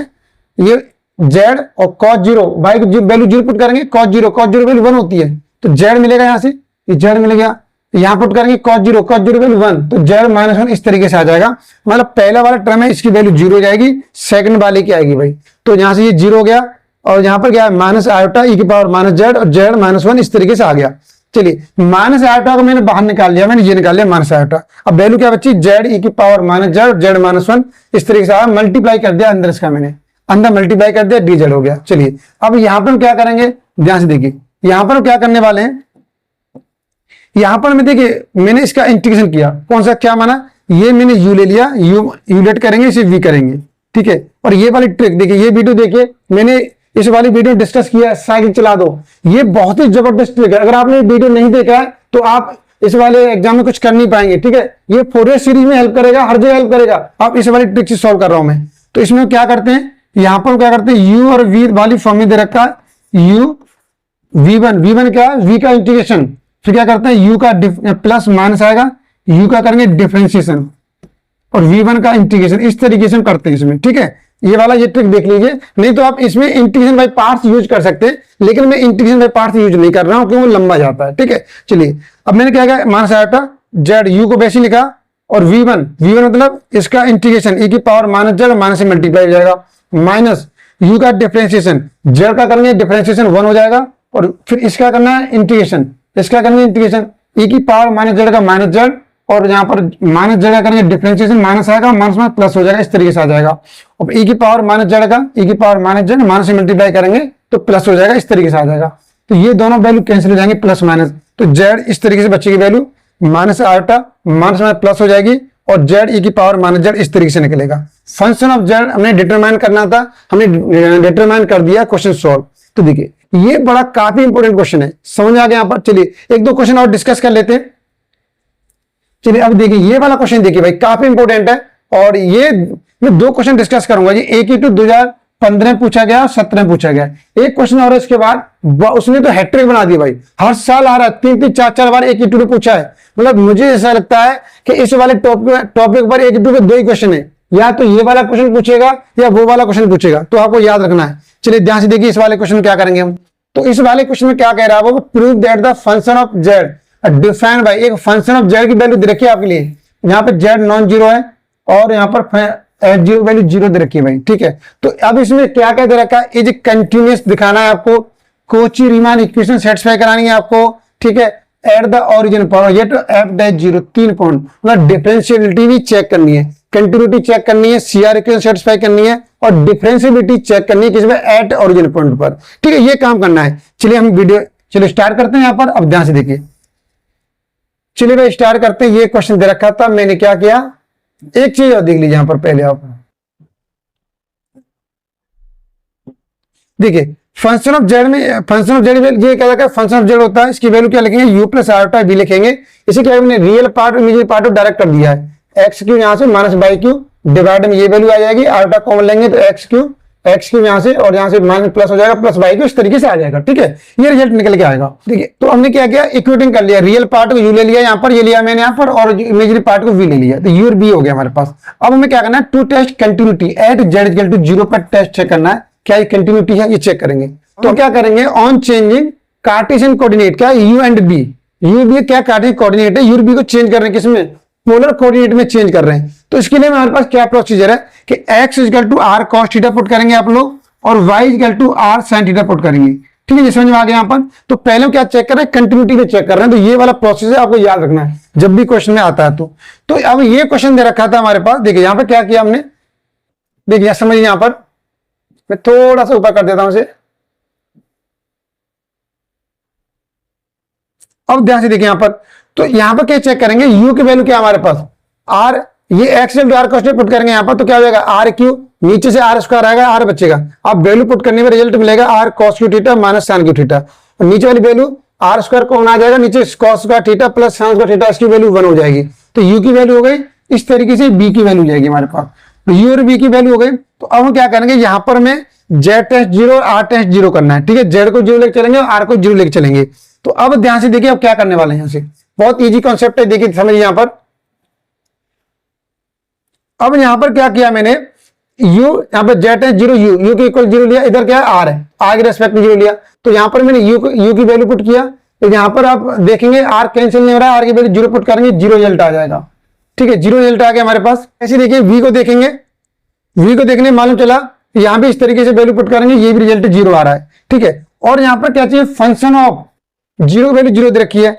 ये z और cos 0, y की वैल्यू 0 पुट करेंगे, cos 0 वैल्यू 1 होती है, तो z मिलेगा यहाँ से, ये z मिलेगा, यहाँ पुट करेंगे cos 0 वैल्यू 1, तो z माइनस 1 इस तरीके से आ जाएगा। मतलब पहला वाला टर्म है इसकी वैल्यू 0 हो जाएगी, सेकंड वाले की आएगी भाई, तो यहाँ से ये 0 हो गया, और यहाँ पर क्या है माइनस आयोटा e की पावर माइनस z और z माइनस 1 इस तरीके से आ गया। चलिए माइनस आयोटा को मैंने बाहर निकाल लिया, मैंने ये निकाल लिया माइनस आयोटा। अब वैल्यू क्या बची, z e की पावर माइनस z और z माइनस 1 इस तरीके से आया, मल्टीप्लाई कर दिया अंदर, इसका मैंने अंदर मल्टीप्लाई कर दिया, dz हो गया। चलिए अब यहाँ पर क्या करेंगे, ध्यान से देखिए, यहाँ पर क्या करने वाले हैं, यहां पर मैं देखिए मैंने इसका इंटीग्रेशन किया, कौन सा क्या माना, ये मैंने u ले लिया, u लेट करेंगे, इसे v करेंगे, ठीक है। और ये वाली ट्रिक देखिए, ये वीडियो देखिए, मैंने इस वाली वीडियो डिस्कस किया, साइकिल चला दो, ये बहुत ही जबरदस्त ट्रिक है। अगर आपने वीडियो नहीं देखा है तो आप इस वाले एग्जाम में कुछ कर नहीं पाएंगे, ठीक है। ये फोरियर सीरीज में हेल्प करेगा, हर जगह हेल्प करेगा। अब इस वाली ट्रिक से सॉल्व कर रहा हूं मैं। तो इसमें क्या करते हैं, यहां पर क्या करते हैं, यू और वी वाली फॉर्म में दे रखा है, यू v1 क्या है, v का इंटीग्रेशन, फिर क्या करते हैं u का प्लस माइनस आएगा, u का करेंगे डिफरेंशिएशन और v1 का इंटीग्रेशन, इस तरीके से हम करते हैं इसमें, ठीक है। ये वाला ये ट्रिक देख लीजिए, नहीं तो आप इसमें इंटीग्रेशन बाय पार्ट्स यूज कर सकते हैं, लेकिन मैं इंटीग्रेशन बाय पार्ट्स यूज नहीं कर रहा हूं क्योंकि वो लंबा जाता है, ठीक है। चलिए अब मैंने क्या किया, माइनस आया जेड, यू को वैसे लिखा और v1 मतलब इसका इंटीग्रेशन e की पावर माइनस जेड, माइनस से मल्टीप्लाई हो जाएगा, माइनस u का डिफरेंशिएशन, जेड का करेंगे डिफरेंशिएशन 1 हो जाएगा, और फिर इसका करना है इंटीग्रेशन, इसका करेंगे इंटीग्रेशन e की पावर माइनस जेड का माइनस जेड, और यहाँ पर माइनस जेड का करेंगे डिफरेंशिएशन, माइनस आएगा, माइनस में प्लस हो जाएगा, इस तरीके से आ जाएगा। और e की पावर माइनस जेड का, e की पावर माइनस जेड, माइनस से मल्टीप्लाई करेंगे तो प्लस हो जाएगा, इस तरीके से आ जाएगा। तो ये दोनों वैल्यू कैंसिल हो जाएंगे, प्लस माइनस, तो जेड इस तरीके से बचेगी वैल्यू, माइनस आयोटा माइनस में प्लस हो जाएगी, और जेड e की पावर माइनस जेड इस तरीके से निकलेगा। फंक्शन ऑफ जेड हमने डिटरमाइन करना था, हमने डिटरमाइन कर दिया, क्वेश्चन सॉल्व। तो देखिए ये बड़ा काफी इंपॉर्टेंट क्वेश्चन है, समझ आ गया यहाँ पर। चलिए एक दो क्वेश्चन और डिस्कस कर लेते हैं। चलिए अब देखिए ये वाला क्वेश्चन देखिए भाई, काफी इंपॉर्टेंट है, और ये मैं दो क्वेश्चन डिस्कस करूंगा जी। एक ही तो 2015 में पूछा गया, 17 में पूछा गया, एक क्वेश्चन और इसके बाद उसने तो हैट्रिक बना दी भाई, हर साल आ रहा है, 3-3 4-4 बार एक ही टू पूछा है। मतलब मुझे ऐसा लगता है कि इस वाले टॉपिक पर एक टू के दो ही क्वेश्चन है, या तो ये वाला क्वेश्चन पूछेगा या वो वाला क्वेश्चन पूछेगा, तो आपको याद रखना है। चलिए ध्यान से देखिए इस वाले क्वेश्चन क्या करेंगे हम। तो इस वाले क्वेश्चन में क्या कह रहा है वो, prove that the function of Z defined by, एक फंक्शन ऑफ जेड की वैल्यू दे रखी है आपके लिए, यहाँ पे जेड नॉन जीरो है और यहाँ पर एच जीरो वैल्यू जीरो दे रखी है भाई, ठीक है। तो अब इसमें क्या क्या दे रखा है, इज कंटिन्यूअस दिखाना है आपको, कोची रीमान इक्वेशन सेटिस्फाई करानी है आपको, ठीक है। एट द ओरिजिन पॉइंट, ये तो एफ डैश जीरो 3 पॉइंट, मतलब डिफरेंशियबिलिटी भी चेक करनी है, कंटिन्यूटी चेक करनी है, सीआर इक्वेशन सेटिस्फाई करनी है, और डिफरेंशियबिलिटी चेक करनी है किसमें, एट ओरिजिन पॉइंट पर, ठीक है। ये काम करना है। चलिए हम वीडियो चलिए स्टार्ट करते हैं यहाँ पर, अब ध्यान से देखिए। चलिए भाई स्टार्ट करते हैं। ये क्वेश्चन दे रखा था, मैंने क्या किया, एक चीज और देख लीजिए यहां पर पहले आप देखिए, फंक्शन ऑफ जेड में, फंक्शन ऑफ जेड ये क्या रखा है, फंक्शन ऑफ जेड होता है, इसकी वैल्यू क्या लिखेंगे, यू प्लस आयोटा बी लिखेंगे। इसे क्या मैंने रियल पार्ट और इमेजिनरी पार्ट डायरेक्ट कर दिया है, एक्स क्यू यहाँ से माइनस बाई क्यू डिवाइड में ये वैल्यू आ जाएगी, आयोटा कॉमन लेंगे तो एक्स क्यू यहाँ से, और यहाँ से माइनस प्लस हो जाएगा, प्लस बाई क्यू, इस तरीके से आ जाएगा, ठीक है। ये रिजल्ट निकल के आएगा, ठीक है। तो हमने क्या किया, इक्वेटिंग कर लिया, रियल पार्ट को यू ले लिया यहाँ पर, ये लिया मैंने यहाँ पर, और इमेजिनरी पार्ट को वी ले लिया, तो यू और बी हो गया हमारे पास। अब हमें क्या करना है, to test continuity at z equal to zero पर टेस्ट चेक करना है, क्या ये कंटिन्यूटी है, ये चेक करेंगे। तो क्या करेंगे, ऑन चेंजिंग कार्टेशियन कोऑर्डिनेट, क्या u and v, u v क्या कार्टेशियन कोऑर्डिनेट है, यू बी को चेंज कर रहे हैं किसमें, पोलर कोऑर्डिनेट में चेंज कर रहे हैं। तो इसके लिए हमारे पास क्या प्रोसीजर है कि x equal to r cos theta put करेंगे आप लोग, और y equal to r sine theta put करेंगे, ठीक है। ये समझ में आ गया यहाँ पर। तो पहले हम क्या चेक कर रहे हैं, कंटिन्यूटी में चेक कर रहे हैं। तो ये वाला प्रोसेस है, आपको याद रखना है जब भी क्वेश्चन में आता है। तो अब ये क्वेश्चन दे रखा था हमारे पास, देखिए यहाँ पर क्या किया हमने, देखिए समझिए यहाँ पर, मैं थोड़ा सा ऊपर कर देता हूं इसे। अब ध्यान से देखिए यहाँ पर, तो यहाँ पर क्या चेक करेंगे, u की वैल्यू क्या हमारे पास, r, ये x equal to r cos put करेंगे यहाँ पर, तो क्या हो जाएगा आर क्यू, नीचे से आर स्क्वायर आएगा, आर बचेगा। अब वैल्यू पुट करने में रिजल्ट मिलेगा r cos q theta minus sine q theta, और नीचे वाली वैल्यू आर स्क्वायर कौन आ जाएगा, नीचे cos square theta plus sine square theta, इसकी वैल्यू 1 हो जाएगी। तो u की वैल्यू हो गई, इस तरीके से b की वैल्यू जाएगी हमारे पास, तो u और b की वैल्यू हो गई। तो अब हम क्या करेंगे, यहाँ पर हमें z टेस्ट 0 और r टेस्ट 0 करना है, ठीक है। z को 0 लेके चलेंगे और r को 0 लेके चलेंगे। तो अब ध्यान से देखिए अब क्या करने वाले हैं, यहाँ से बहुत इजी कॉन्सेप्ट है, देखिए समझिए यहाँ पर। अब यहाँ पर क्या किया मैंने, u यहाँ पर z टेस्ट 0, u के इक्वल 0 लिया, इधर क्या है r है, r के रेस्पेक्ट में 0 लिया। तो यहाँ पर मैंने u की वैल्यू पुट किया, तो यहाँ पर आप देखेंगे r कैंसिल नहीं हो रहा है, r की वैल्यू 0 पुट करेंगे, 0 रिजल्ट आ जाएगा, ठीक है। 0 रिजल्ट आ गया हमारे पास। ऐसे देखिए v को देखेंगे, v को देखने मालूम चला, यहाँ भी इस तरीके से वैल्यू पुट करेंगे, ये भी रिजल्ट 0 आ रहा है, ठीक है। और यहाँ पर क्या चाहिए, फंक्शन ऑफ 0 वैल्यू 0 दे रखी है,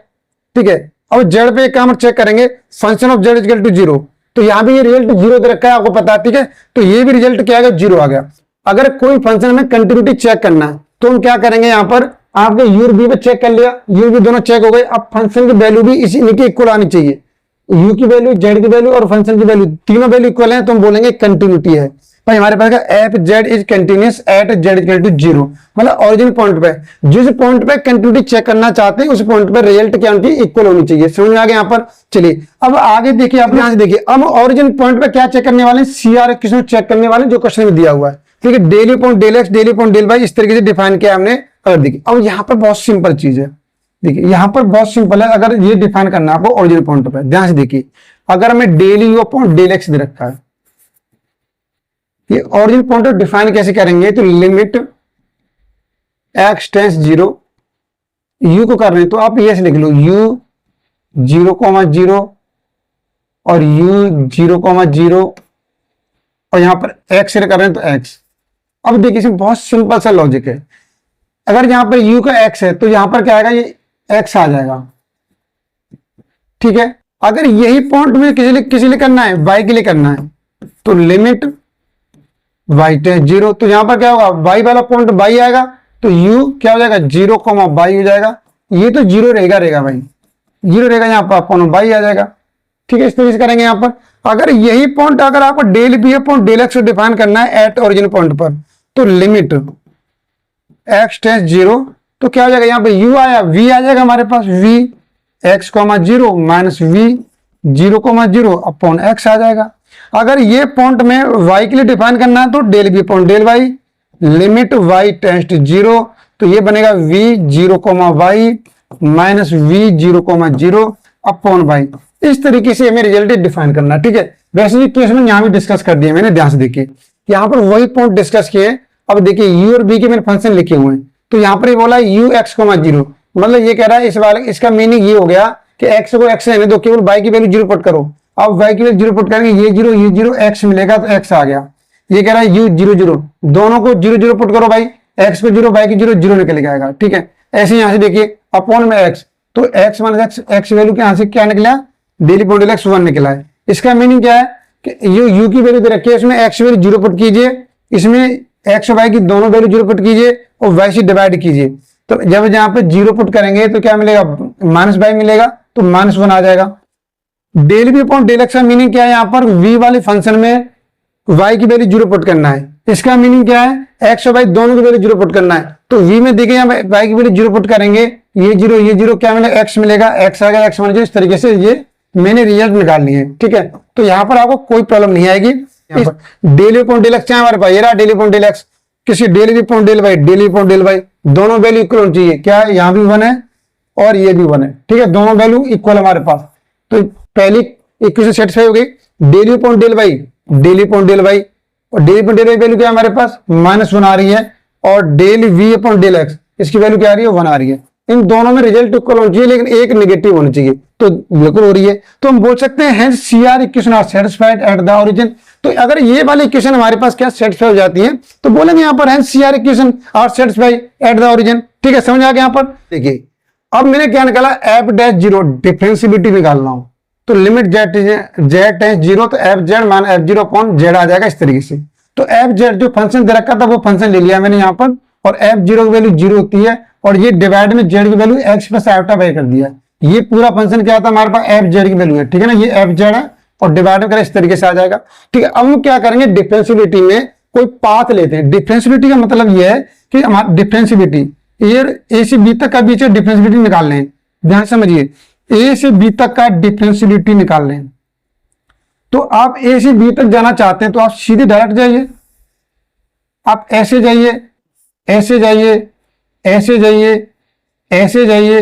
ठीक है। अब जेड पे एक काम चेक करेंगे, function of z equal to 0, तो यहाँ भी ये रिजल्ट 0 दे रखा है, आपको पता है, ठीक है। तो ये भी रिजल्ट क्या आ गया, 0 आ गया। अगर कोई फंक्शन में कंटिन्यूटी चेक करना है तो हम क्या करेंगे, यहाँ पर आपने यू और बी पे चेक कर लिया, यू और बी दोनों चेक हो गए। अब फंक्शन की वैल्यू भी इनके इक्वल आनी चाहिए, यू की वैल्यू, जेड की वैल्यू और फंक्शन की वैल्यू, तीनों वैल्यू इक्वल है, तो हम बोलेंगे कंटिन्यूटी है। भाई हमारे पास f z is continuous at z equal to 0, मतलब ओरिजिन पॉइंट पे जिस पॉइंट पे कंटिन्यूटी चेक करना चाहते हैं उस पॉइंट पे रिजल्ट क्या उनकी इक्वल होनी चाहिए। समझ में आ गया यहाँ पर। चलिए अब आगे देखिए, आप यहाँ से देखिए, अब ओरिजिन पॉइंट पे क्या चेक करने वाले हैं, सीआर इक्वेशन चेक करने वाले जो क्वेश्चन में दिया हुआ है। ठीक है, del v point del x del v point del y इस तरीके से डिफाइन किया हमने। अगर देखिए अब यहाँ पर बहुत सिंपल चीज है, देखिए यहाँ पर बहुत सिंपल है। अगर ये डिफाइन करना है आपको ओरिजिन पॉइंट पे, ध्यान से देखिए, अगर हमें del u upon del x दे रखा है, ये ओरिजिन पॉइंट डिफाइन कैसे करेंगे, तो लिमिट एक्स टेंस 0, यू को कर रहे हैं तो आप ये से लिख लो u 0,0 और u 0,0 और यहां पर x से कर रहे हैं तो x। अब देखिए इसमें बहुत सिंपल सा लॉजिक है, अगर यहां पर u का x है तो यहां पर क्या आएगा, ये x आ जाएगा। ठीक है, अगर यही पॉइंट में किसी लिए करना है, y के लिए करना है, तो लिमिट y टेंस 0, तो यहां पर क्या होगा, y वाला पॉइंट y आएगा तो u क्या हो जाएगा 0,y हो जाएगा। ये तो 0 रहेगा भाई, 0 रहेगा, यहाँ पर अपॉन y आ जाएगा। ठीक है, इस तरीके से करेंगे यहाँ पर। अगर यही पॉइंट अगर आपको del v upon del x define करना है एट ओरिजिन पॉइंट पर, तो लिमिट x टेंस 0, तो क्या हो जाएगा, यहाँ पे u आया, v आ जाएगा हमारे पास, v x,0 minus v 0,0 upon x आ जाएगा। अगर ये पॉइंट में y के लिए डिफाइन करना है तो del v upon del y, limit y tends to 0, तो ये बनेगा v 0,y minus v 0,0 upon y। इस तरीके से हमें रिजल्ट डिफाइन करना। ठीक है, वैसे भी केस में यहाँ भी डिस्कस कर दिया मैंने, ध्यान से देखिए, यहाँ पर वही पॉइंट डिस्कस किए। अब देखिए u और b के मैंने फंक्शन लिखे हुए हैं, तो यहाँ पर बोला u x,0, मतलब ये कह रहा है इस वाले, इसका मीनिंग ये हो गया कि x को x रहने दो, केवल y की वैल्यू 0 पुट करो। अब y की वैल्यू 0 पुट करेंगे, ये 0 x मिलेगा तो x आ गया। ये कह रहा है u 0,0, दोनों को 0,0 पुट करो भाई, x को 0 y की 0 निकल के आएगा। ठीक है, ऐसे यहां से देखिए अपॉन में x, तो x माइनस x वैल्यू के यहां से क्या निकला, डेली पॉइंट डेल एक्स 1 निकला है। इसका मीनिंग क्या है कि u की वैल्यू दे रखी है, इसमें x वैल्यू 0 पुट कीजिए, इसमें x और y की दोनों वैल्यू 0 पुट कीजिए और y से डिवाइड कीजिए। तो जब यहाँ पे 0 पुट करेंगे तो क्या मिलेगा, माइनस y मिलेगा, तो -1 आ जाएगा। Del v upon del x का मीनिंग क्या है, यहाँ पर v वाले फंक्शन में y की वैल्यू 0 पुट करना है। इसका मीनिंग क्या है, x और y दोनों की वैल्यू 0 पुट करना है। तो v में देखिए यहाँ y की वैल्यू 0 पुट करेंगे, ये 0 क्या मिलेगा, x मिलेगा, x आ गया, x मान, इस तरीके से ये मैंने रिजल्ट निकाल लिए। ठीक है, तो यहाँ पर आपको कोई प्रॉब्लम नहीं आएगी। डेली अपॉन डेल एक्स क्या हमारे पास, ये रहा डेली अपॉन डेल एक्स, किसी del v upon del y, daily upon del y, दोनों वैल्यू इक्वल होनी चाहिए। क्या यहाँ भी 1 है और ये भी 1 है। ठीक है, दोनों वैल्यू इक्वल हमारे पास, तो पहली इक्वेशन सेटिस्फाई हो गई। Del u upon del y, daily upon del y, और del u upon del y value क्या हमारे पास -1 आ रही है, और del v upon del x इसकी वैल्यू क्या आ रही है, 1 आ रही है। इन दोनों में रिजल्ट इक्वल होना चाहिए, लेकिन एक नेगेटिव होनी चाहिए, तो बिल्कुल हो रही है। तो हम बोल सकते हैं hence CR equation are satisfied at the origin. तो अगर ये वाली इक्वेशन हमारे पास क्या सेटिस्फाई हो जाती है, तो बोलेंगे यहाँ पर hence CR equation are satisfied at the origin. ठीक है, समझ आ गया यहाँ पर। देखिए अब मैंने क्या निकाला, एफ डैश 0 डिफरेंशिएबिलिटी निकालना हो, तो लिमिट जेड टेंस 0, तो एफ जेड मान एफ 0 अपॉन जेड आ जाएगा इस तरीके से। तो एफ जेड जो फंक्शन दे रखा था वो फंक्शन ले लिया मैंने यहाँ पर, और एफ 0 की वैल्यू 0 होती है, और ये डिवाइड में जेड की value x plus iota by कर दिया। ये पूरा फंक्शन क्या था हमारे पास, एफ जेड की वैल्यू है। ठीक है ना, ये एफ जेड है और डिवाइड करें इस तरीके से आ जाएगा। ठीक है, अब हम क्या करेंगे, डिफरेंशिएबिलिटी में कोई पाथ लेते हैं। डिफरेंशिएबिलिटी का मतलब ये है कि हमारा डिफरेंशिएबिलिटी ए से बी तक का बीच डिफरेंशिएबिलिटी निकाल लें। ध्यान समझिए, ए से बी तक का डिफरेंशिएबिलिटी निकाल लें। तो आप ए से बी तक जाना चाहते हैं तो आप सीधे डायरेक्ट जाइए, आप ऐसे जाइए, ऐसे जाइए, ऐसे जाइए, ऐसे जाइए,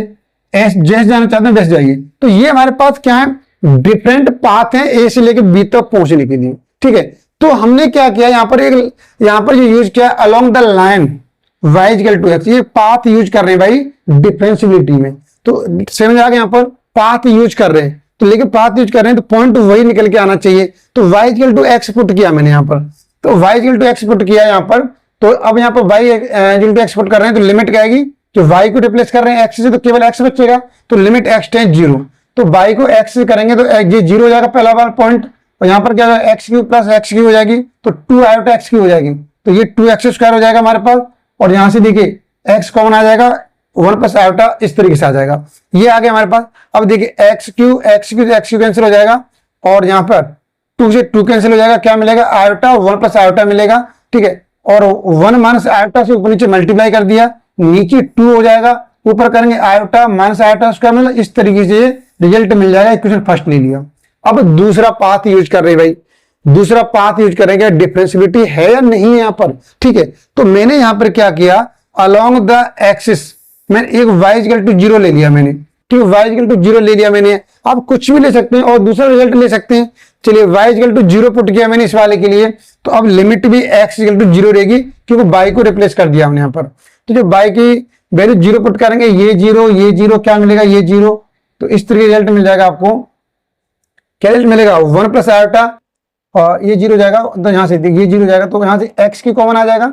जैसे जाना चाहते हैं वैसे जाइए। तो ये हमारे पास क्या है, डिफरेंट पाथ है ए से लेकर बी तक पहुंचने के लिए। ठीक है, तो हमने क्या किया यहाँ पर जो यूज किया along the line y equal to x, ये पाथ यूज कर रहे हैं भाई डिफरेंशिएबिलिटी में। तो समझ आ गया, यहाँ पर पाथ यूज कर रहे हैं, तो लेकिन पाथ यूज कर रहे हैं तो पॉइंट वही निकल के आना चाहिए। तो y equal to x put किया मैंने यहाँ पर, तो y equal to x put किया यहाँ पर। तो अब यहाँ पर y equal to x put कर रहे हैं, तो लिमिट क्या आएगी, जो y को रिप्लेस कर रहे हैं x से, तो केवल x बचेगा, तो लिमिट x टेंस 0। तो y को x से करेंगे तो ये 0 हो जाएगा पहला वाला पॉइंट, और यहाँ पर क्या होगा, x Q plus x Q हो जाएगी, तो 2 आयोटा एक्स क्यू हो जाएगी, तो ये 2x स्क्वायर हो जाएगा हमारे पास। और यहाँ से देखिए x कॉमन आ जाएगा, 1 प्लस आयोटा इस तरीके से आ जाएगा, ये आ गया हमारे पास। अब देखिए एक्स क्यू कैंसिल हो जाएगा, और यहाँ पर 2 से 2 कैंसिल हो जाएगा, क्या मिलेगा आयोटा, 1 प्लस आयोटा मिलेगा, ठीक है। और 1 माइनस आयोटा से ऊपर नीचे मल्टीप्लाई कर दिया, नीचे 2 हो जाएगा, ऊपर करेंगे आयोटा माइनस आयोटा उसका मतलब इस तरीके से रिजल्ट मिल जाएगा। इक्वेशन फर्स्ट ले लिया। अब दूसरा पाथ यूज कर रहे हैं भाई, दूसरा पाथ यूज करेंगे, डिफरेंशियबिलिटी है या नहीं है यहाँ पर, ठीक है। तो मैंने यहाँ पर क्या किया, अलोंग द एक्सिस मैंने एक y इक्वल टू 0 ले लिया मैंने, ठीक है, y इक्वल टू 0 ले लिया मैंने। आप कुछ भी ले सकते हैं और दूसरा रिजल्ट ले सकते हैं। चलिए y इक्वल टू 0 पुट किया मैंने इस वाले के लिए, तो अब लिमिट भी x इक्वल टू 0 रहेगी क्योंकि y को रिप्लेस कर दिया हमने यहाँ पर। तो जो y की वैल्यू 0 पुट करेंगे, ये 0 क्या मिलेगा, ये 0, तो इस तरीके रिजल्ट मिल जाएगा आपको। क्या रिजल्ट मिलेगा, 1 प्लस आयोटा और ये 0 जाएगा, तो यहाँ से ये 0 जाएगा, तो यहाँ से x की कॉमन आ जाएगा,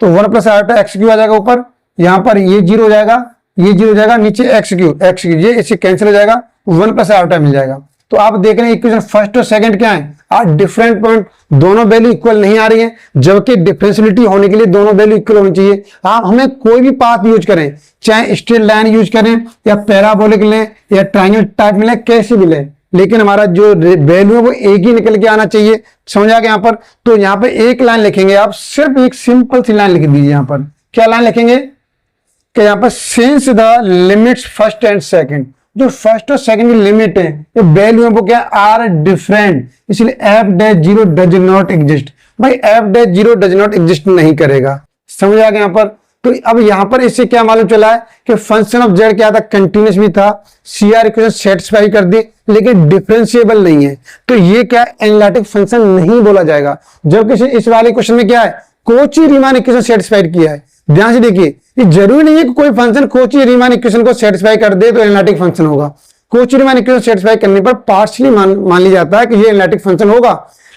तो 1 प्लस आयोटा एक्स क्यू आ जाएगा ऊपर, यहाँ पर ये 0 हो जाएगा, ये 0 हो जाएगा, नीचे एक्स क्यू ये इससे कैंसिल हो जाएगा, 1 प्लस आयोटा मिल जाएगा। तो आप देख रहे हैं इक्वेशन फर्स्ट और सेकंड क्या है, आज डिफरेंट पॉइंट, दोनों वैल्यू इक्वल नहीं आ रही है, जबकि डिफरेंशियबिलिटी होने के लिए दोनों वैल्यू इक्वल होनी चाहिए। आप हमें कोई भी पाथ यूज करें, चाहे स्ट्रेट लाइन यूज करें या पैराबोलिक लें या ट्रायंगल टाइप में लें, कैसे भी लें, लेकिन हमारा जो वैल्यू है वो एक ही निकल के आना चाहिए। समझा गया यहाँ पर। तो यहाँ पे एक लाइन लिखेंगे, आप सिर्फ एक सिंपल सी लाइन लिख दीजिए। यहाँ पर क्या लाइन लिखेंगे कि यहाँ पर since the limits first and second, जो फर्स्ट और सेकंड की लिमिट है ये वैल्यू है वो क्या आर डिफरेंट, इसलिए f dash 0 does not exist. भाई f dash 0 does not exist नहीं करेगा। समझ आ गया यहाँ पर। तो अब यहाँ पर इससे क्या मालूम चला है कि फंक्शन ऑफ जेड क्या था, कंटिन्यूस भी था, सीआर इक्वेशन सेटिस्फाई कर दी, लेकिन डिफरेंशिएबल नहीं है, तो ये क्या एनालिटिक फंक्शन नहीं बोला जाएगा। जबकि इस वाले क्वेश्चन में क्या है, कोची रीमान इक्वेशन सेटिस्फाइड किया है। ध्यान से देखिए, ये जरूरी नहीं है कि कोई फंक्शन कोची रीमान इक्वेशन को सेटिस्फाई कर दे तो एनालिटिक फंक्शन होगा। कोची रीमान इक्वेशन सेटिस्फाई करने पर पार्शियली मान लिया जाता है कि ये एनालिटिक फंक्शन होगा।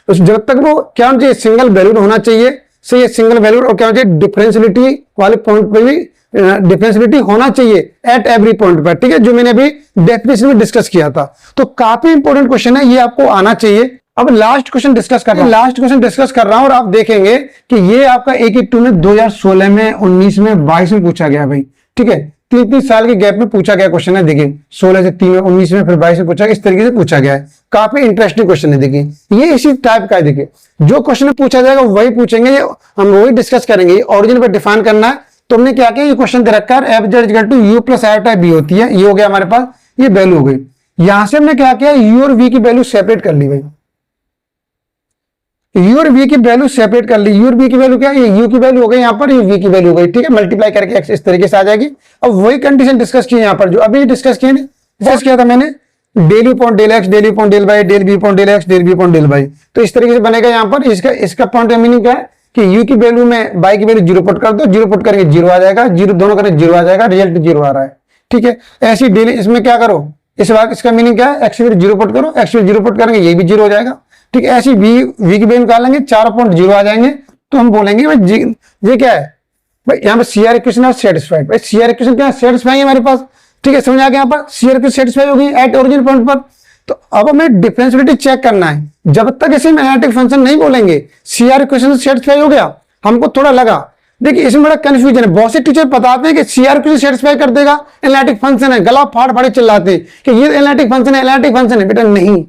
तो जब तक वो क्या होना चाहिए, सिंगल वैल्यूड होना चाहिए, सही है, सिंगल वैल्यूड, और क्या होना चाहिए, डिफरेंशियबिलिटी वाले पॉइंट पे भी डिफरेंशियबिलिटी होना चाहिए एट एवरी पॉइंट पर, ठीक है, जो मैंने अभी डेफिनेशन में डिस्कस किया था। तो काफी इंपॉर्टेंट क्वेश्चन है, ये आपको आना चाहिए। अब लास्ट क्वेश्चन डिस्कस कर रहा हूं, और आप देखेंगे कि ये आपका 1-2 में 2016 में 19 में 22 में पूछा गया भाई, ठीक है, 3 साल के गैप में पूछा गया क्वेश्चन है। देखिए 16 से 3 में 19 में फिर 22 में पूछा, इस तरीके से पूछा गया है। काफी इंटरेस्टिंग क्वेश्चन है। देखिए ये इसी टाइप का है। देखिए जो क्वेश्चन पूछा जाएगा वही पूछेंगे, हम वही डिस्कस करेंगे। ऑरिजिन पर डिफाइन करना है, तो हमने क्या किया, ये क्वेश्चन दे रखा है f z equal to u plus iota v होती है, ये हो गया हमारे पास, ये वैल्यू हो गई। यहां से हमने क्या किया, यू और वी की वैल्यू सेपरेट कर ली भाई, यू और वी की वैल्यू सेपरेट कर ली। यू और वी की वैल्यू क्या है, यू की वैल्यू हो गई यहाँ पर, ये वी की वैल्यू हो गई, ठीक है, मल्टीप्लाई करके एक्स इस तरीके से आ जाएगी। अब वही कंडीशन डिस्कस की यहाँ पर, जो अभी डिस्कस किया था मैंने, del u point del x, del u point del y, del v point del x, del v point del y. तो इस तरीके से बनेगा यहाँ पर। इसका पॉइंट मीनिंग क्या है कि यू की वैल्यू में वाई की वैल्यू 0 पुट कर दो, 0 पुट करेंगे 0 आ जाएगा, 0 दोनों करें 0 आ जाएगा, रिजल्ट 0 आ रहा है, ठीक है। ऐसी डेली इसमें क्या करो, इस बार इसका मीनिंग क्या है, एक्स की वैल्यू 0 पुट करो, एक्स की वैल्यू 0 पुट करेंगे ये भी 0 हो जाएगा, ठीक है। ऐसी वी की वैल्यू निकालेंगे, 4.0 आ जाएंगे, तो हम बोलेंगे भाई ये क्या है भाई, यहाँ पर सीआर इक्वेशन है सेटिस्फाइड। भाई सीआर इक्वेशन क्या है, सेटिस्फाई है हमारे पास, ठीक है, समझ आ गया। यहाँ पर सीआर इक्वेशन सेटिस्फाई होगी एट ओरिजिन पॉइंट पर। तो अब हमें डिफरेंशियबिलिटी चेक करना है, जब तक इसे एनालिटिक फंक्शन नहीं बोलेंगे, सीआर इक्वेशन सेटिस्फाई हो गया। हमको थोड़ा लगा, देखिए इसमें बड़ा कंफ्यूजन है। बहुत से टीचर बताते हैं कि सीआर इक्वेशन सेटिस्फाई कर देगा, एनालिटिक फंक्शन है, गला फाड़ फाड़े चिल्लाते हैं कि ये एनालिटिक फंक्शन है, एनालिटिक फंक्शन है। बेटा नहीं,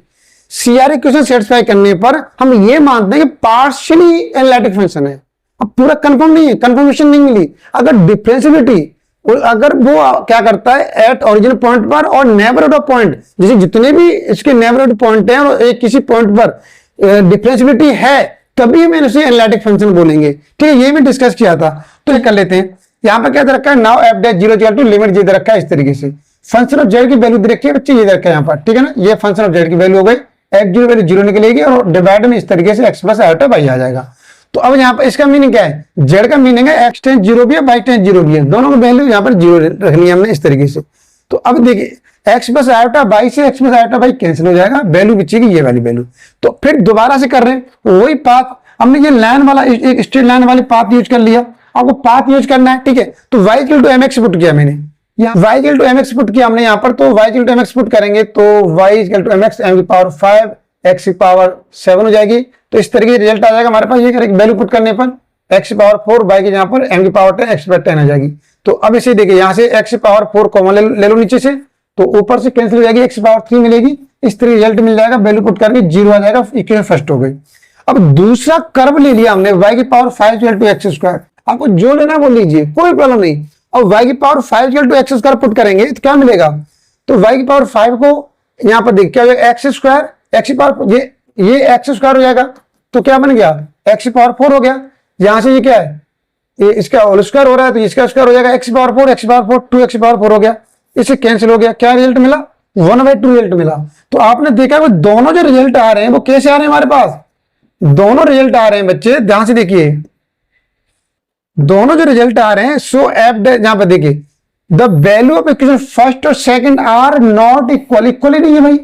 सीआर इक्वेशन सेटिस्फाई करने पर हम ये मानते हैं कि पार्शियली एनालिटिक फंक्शन है। अब पूरा कंफर्म नहीं है, कंफर्मेशन नहीं मिली। अगर डिफरेंशियबिलिटी अगर वो क्या करता है एट ओरिजिन पॉइंट पर और नेबरहुड ऑफ पॉइंट, जैसे जितने भी इसके नेबरहुड पॉइंट हैं और एक किसी पॉइंट पर डिफरेंशियबिलिटी है, तभी हम इसे एनालिटिक फंक्शन बोलेंगे, ठीक है। ये भी डिस्कस किया था, तो ये कर लेते हैं। यहाँ पर क्या दे रखा है, now f dash 0 equal to limit z दे रखा है इस तरीके से। फंक्शन ऑफ जेड की वैल्यू दे रखी है बच्चे, ये दे रखा है यहाँ पर, ठीक है ना। ये फंक्शन ऑफ जेड की वैल्यू हो गई, x0 वैल्यू 0 निकलेगी और डिवाइड में इस तरीके से x प्लस आयोटा वाई आ जाएगा। तो अब यहाँ पर इसका मीनिंग क्या है, z का मीनिंग है x टेंस 0 भी है, y टेंस 0 भी है, दोनों की वैल्यू यहाँ पर 0 रखनी है हमने इस तरीके से। तो अब देखिए x प्लस आयोटा वाई से x plus iota y cancel हो जाएगा, वैल्यू बचेगी ये वाली वैल्यू। तो फिर दोबारा से कर रहे हैं वही पाथ, हमने ये लाइन वाला एक स्ट्रेट लाइन वाली पाथ यूज कर लिया, आपको पाथ यूज करना है, ठीक है। तो y equal to mx put किया मैंने, यहाँ y equal to mx put किया हमने यहाँ पर। तो y equal to mx put करेंगे तो y equal to mx m की पावर 5 x की पावर 7 हो जाएगी। तो इस तरीके से रिजल्ट आ जाएगा हमारे पास। ये वैल्यू पुट करने पर x की पावर 4 y की यहाँ पर m की पावर 10 x की पावर 10 आ जाएगी। तो अब इसे देखिए, यहाँ से x की पावर 4 कॉमन ले लो नीचे से, तो ऊपर से कैंसिल हो जाएगी, x की पावर 3 मिलेगी, इस तरह रिजल्ट मिल जाएगा, वैल्यू पुट करके 0 आ जाएगा, इक्वेशन फर्स्ट हो गई। अब दूसरा कर्व ले लिया हमने y की पावर 5 टू एक्स स्क्वायर, आपको जो लेना है वो लीजिए, कोई प्रॉब्लम नहीं। अब y की power 5 to x square put करेंगे तो क्या मिलेगा, तो y की पावर 5 को यहाँ पर देख क्या हो जाएगा, एक्स स्क्वायर, एक्स की पावर ये एक्स स्क्वायर हो जाएगा, तो क्या बन गया, एक्स की पावर 4 हो गया। यहां से ये क्या है, ये इसका होल स्क्वायर हो रहा है तो इसका स्क्वायर हो जाएगा, एक्स की पावर 4, एक्स की पावर 4, 2 एक्स की पावर 4 हो गया, इससे कैंसिल हो गया, क्या रिजल्ट मिला, 1/2 रिजल्ट मिला। तो आपने देखा वो दोनों जो रिजल्ट आ रहे हैं वो कैसे आ रहे हैं हमारे पास, दोनों रिजल्ट आ रहे हैं बच्चे, ध्यान से देखिए, दोनों जो रिजल्ट आ रहे हैं, सो एफ यहां पर देखिए, the value of equation first और second are not equal, equal ही नहीं है भाई,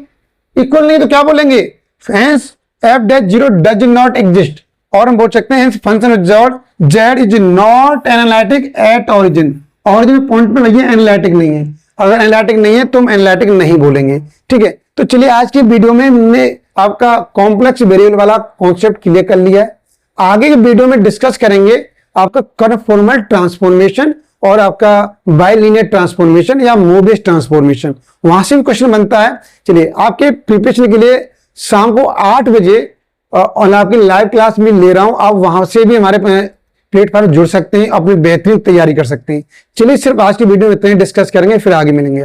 इक्वल नहीं तो क्या बोलेंगे, hence f dash zero does not exist, और हम बोल सकते हैं function of z is not analytic at origin, origin point पे भैया एनालिटिक नहीं है, अगर एनालिटिक नहीं है तो हम एनालिटिक नहीं बोलेंगे, ठीक है। तो चलिए आज की वीडियो में हमने आपका कॉम्प्लेक्स वेरिएबल वाला कॉन्सेप्ट क्लियर कर लिया है। आगे के वीडियो में डिस्कस करेंगे आपका कन्फॉर्मल ट्रांसफॉर्मेशन और आपका बाइलिनियर ट्रांसफॉर्मेशन या मोबियस ट्रांसफॉर्मेशन, वहां से भी क्वेश्चन बनता है। चलिए आपके प्रिपरेशन के लिए शाम को 8 बजे और आपकी लाइव क्लास में ले रहा हूं, आप वहां से भी हमारे प्लेटफॉर्म जुड़ सकते हैं, अपनी बेहतरीन तैयारी कर सकते हैं। चलिए सिर्फ आज की वीडियो में इतना ही डिस्कस करेंगे, फिर आगे मिलेंगे।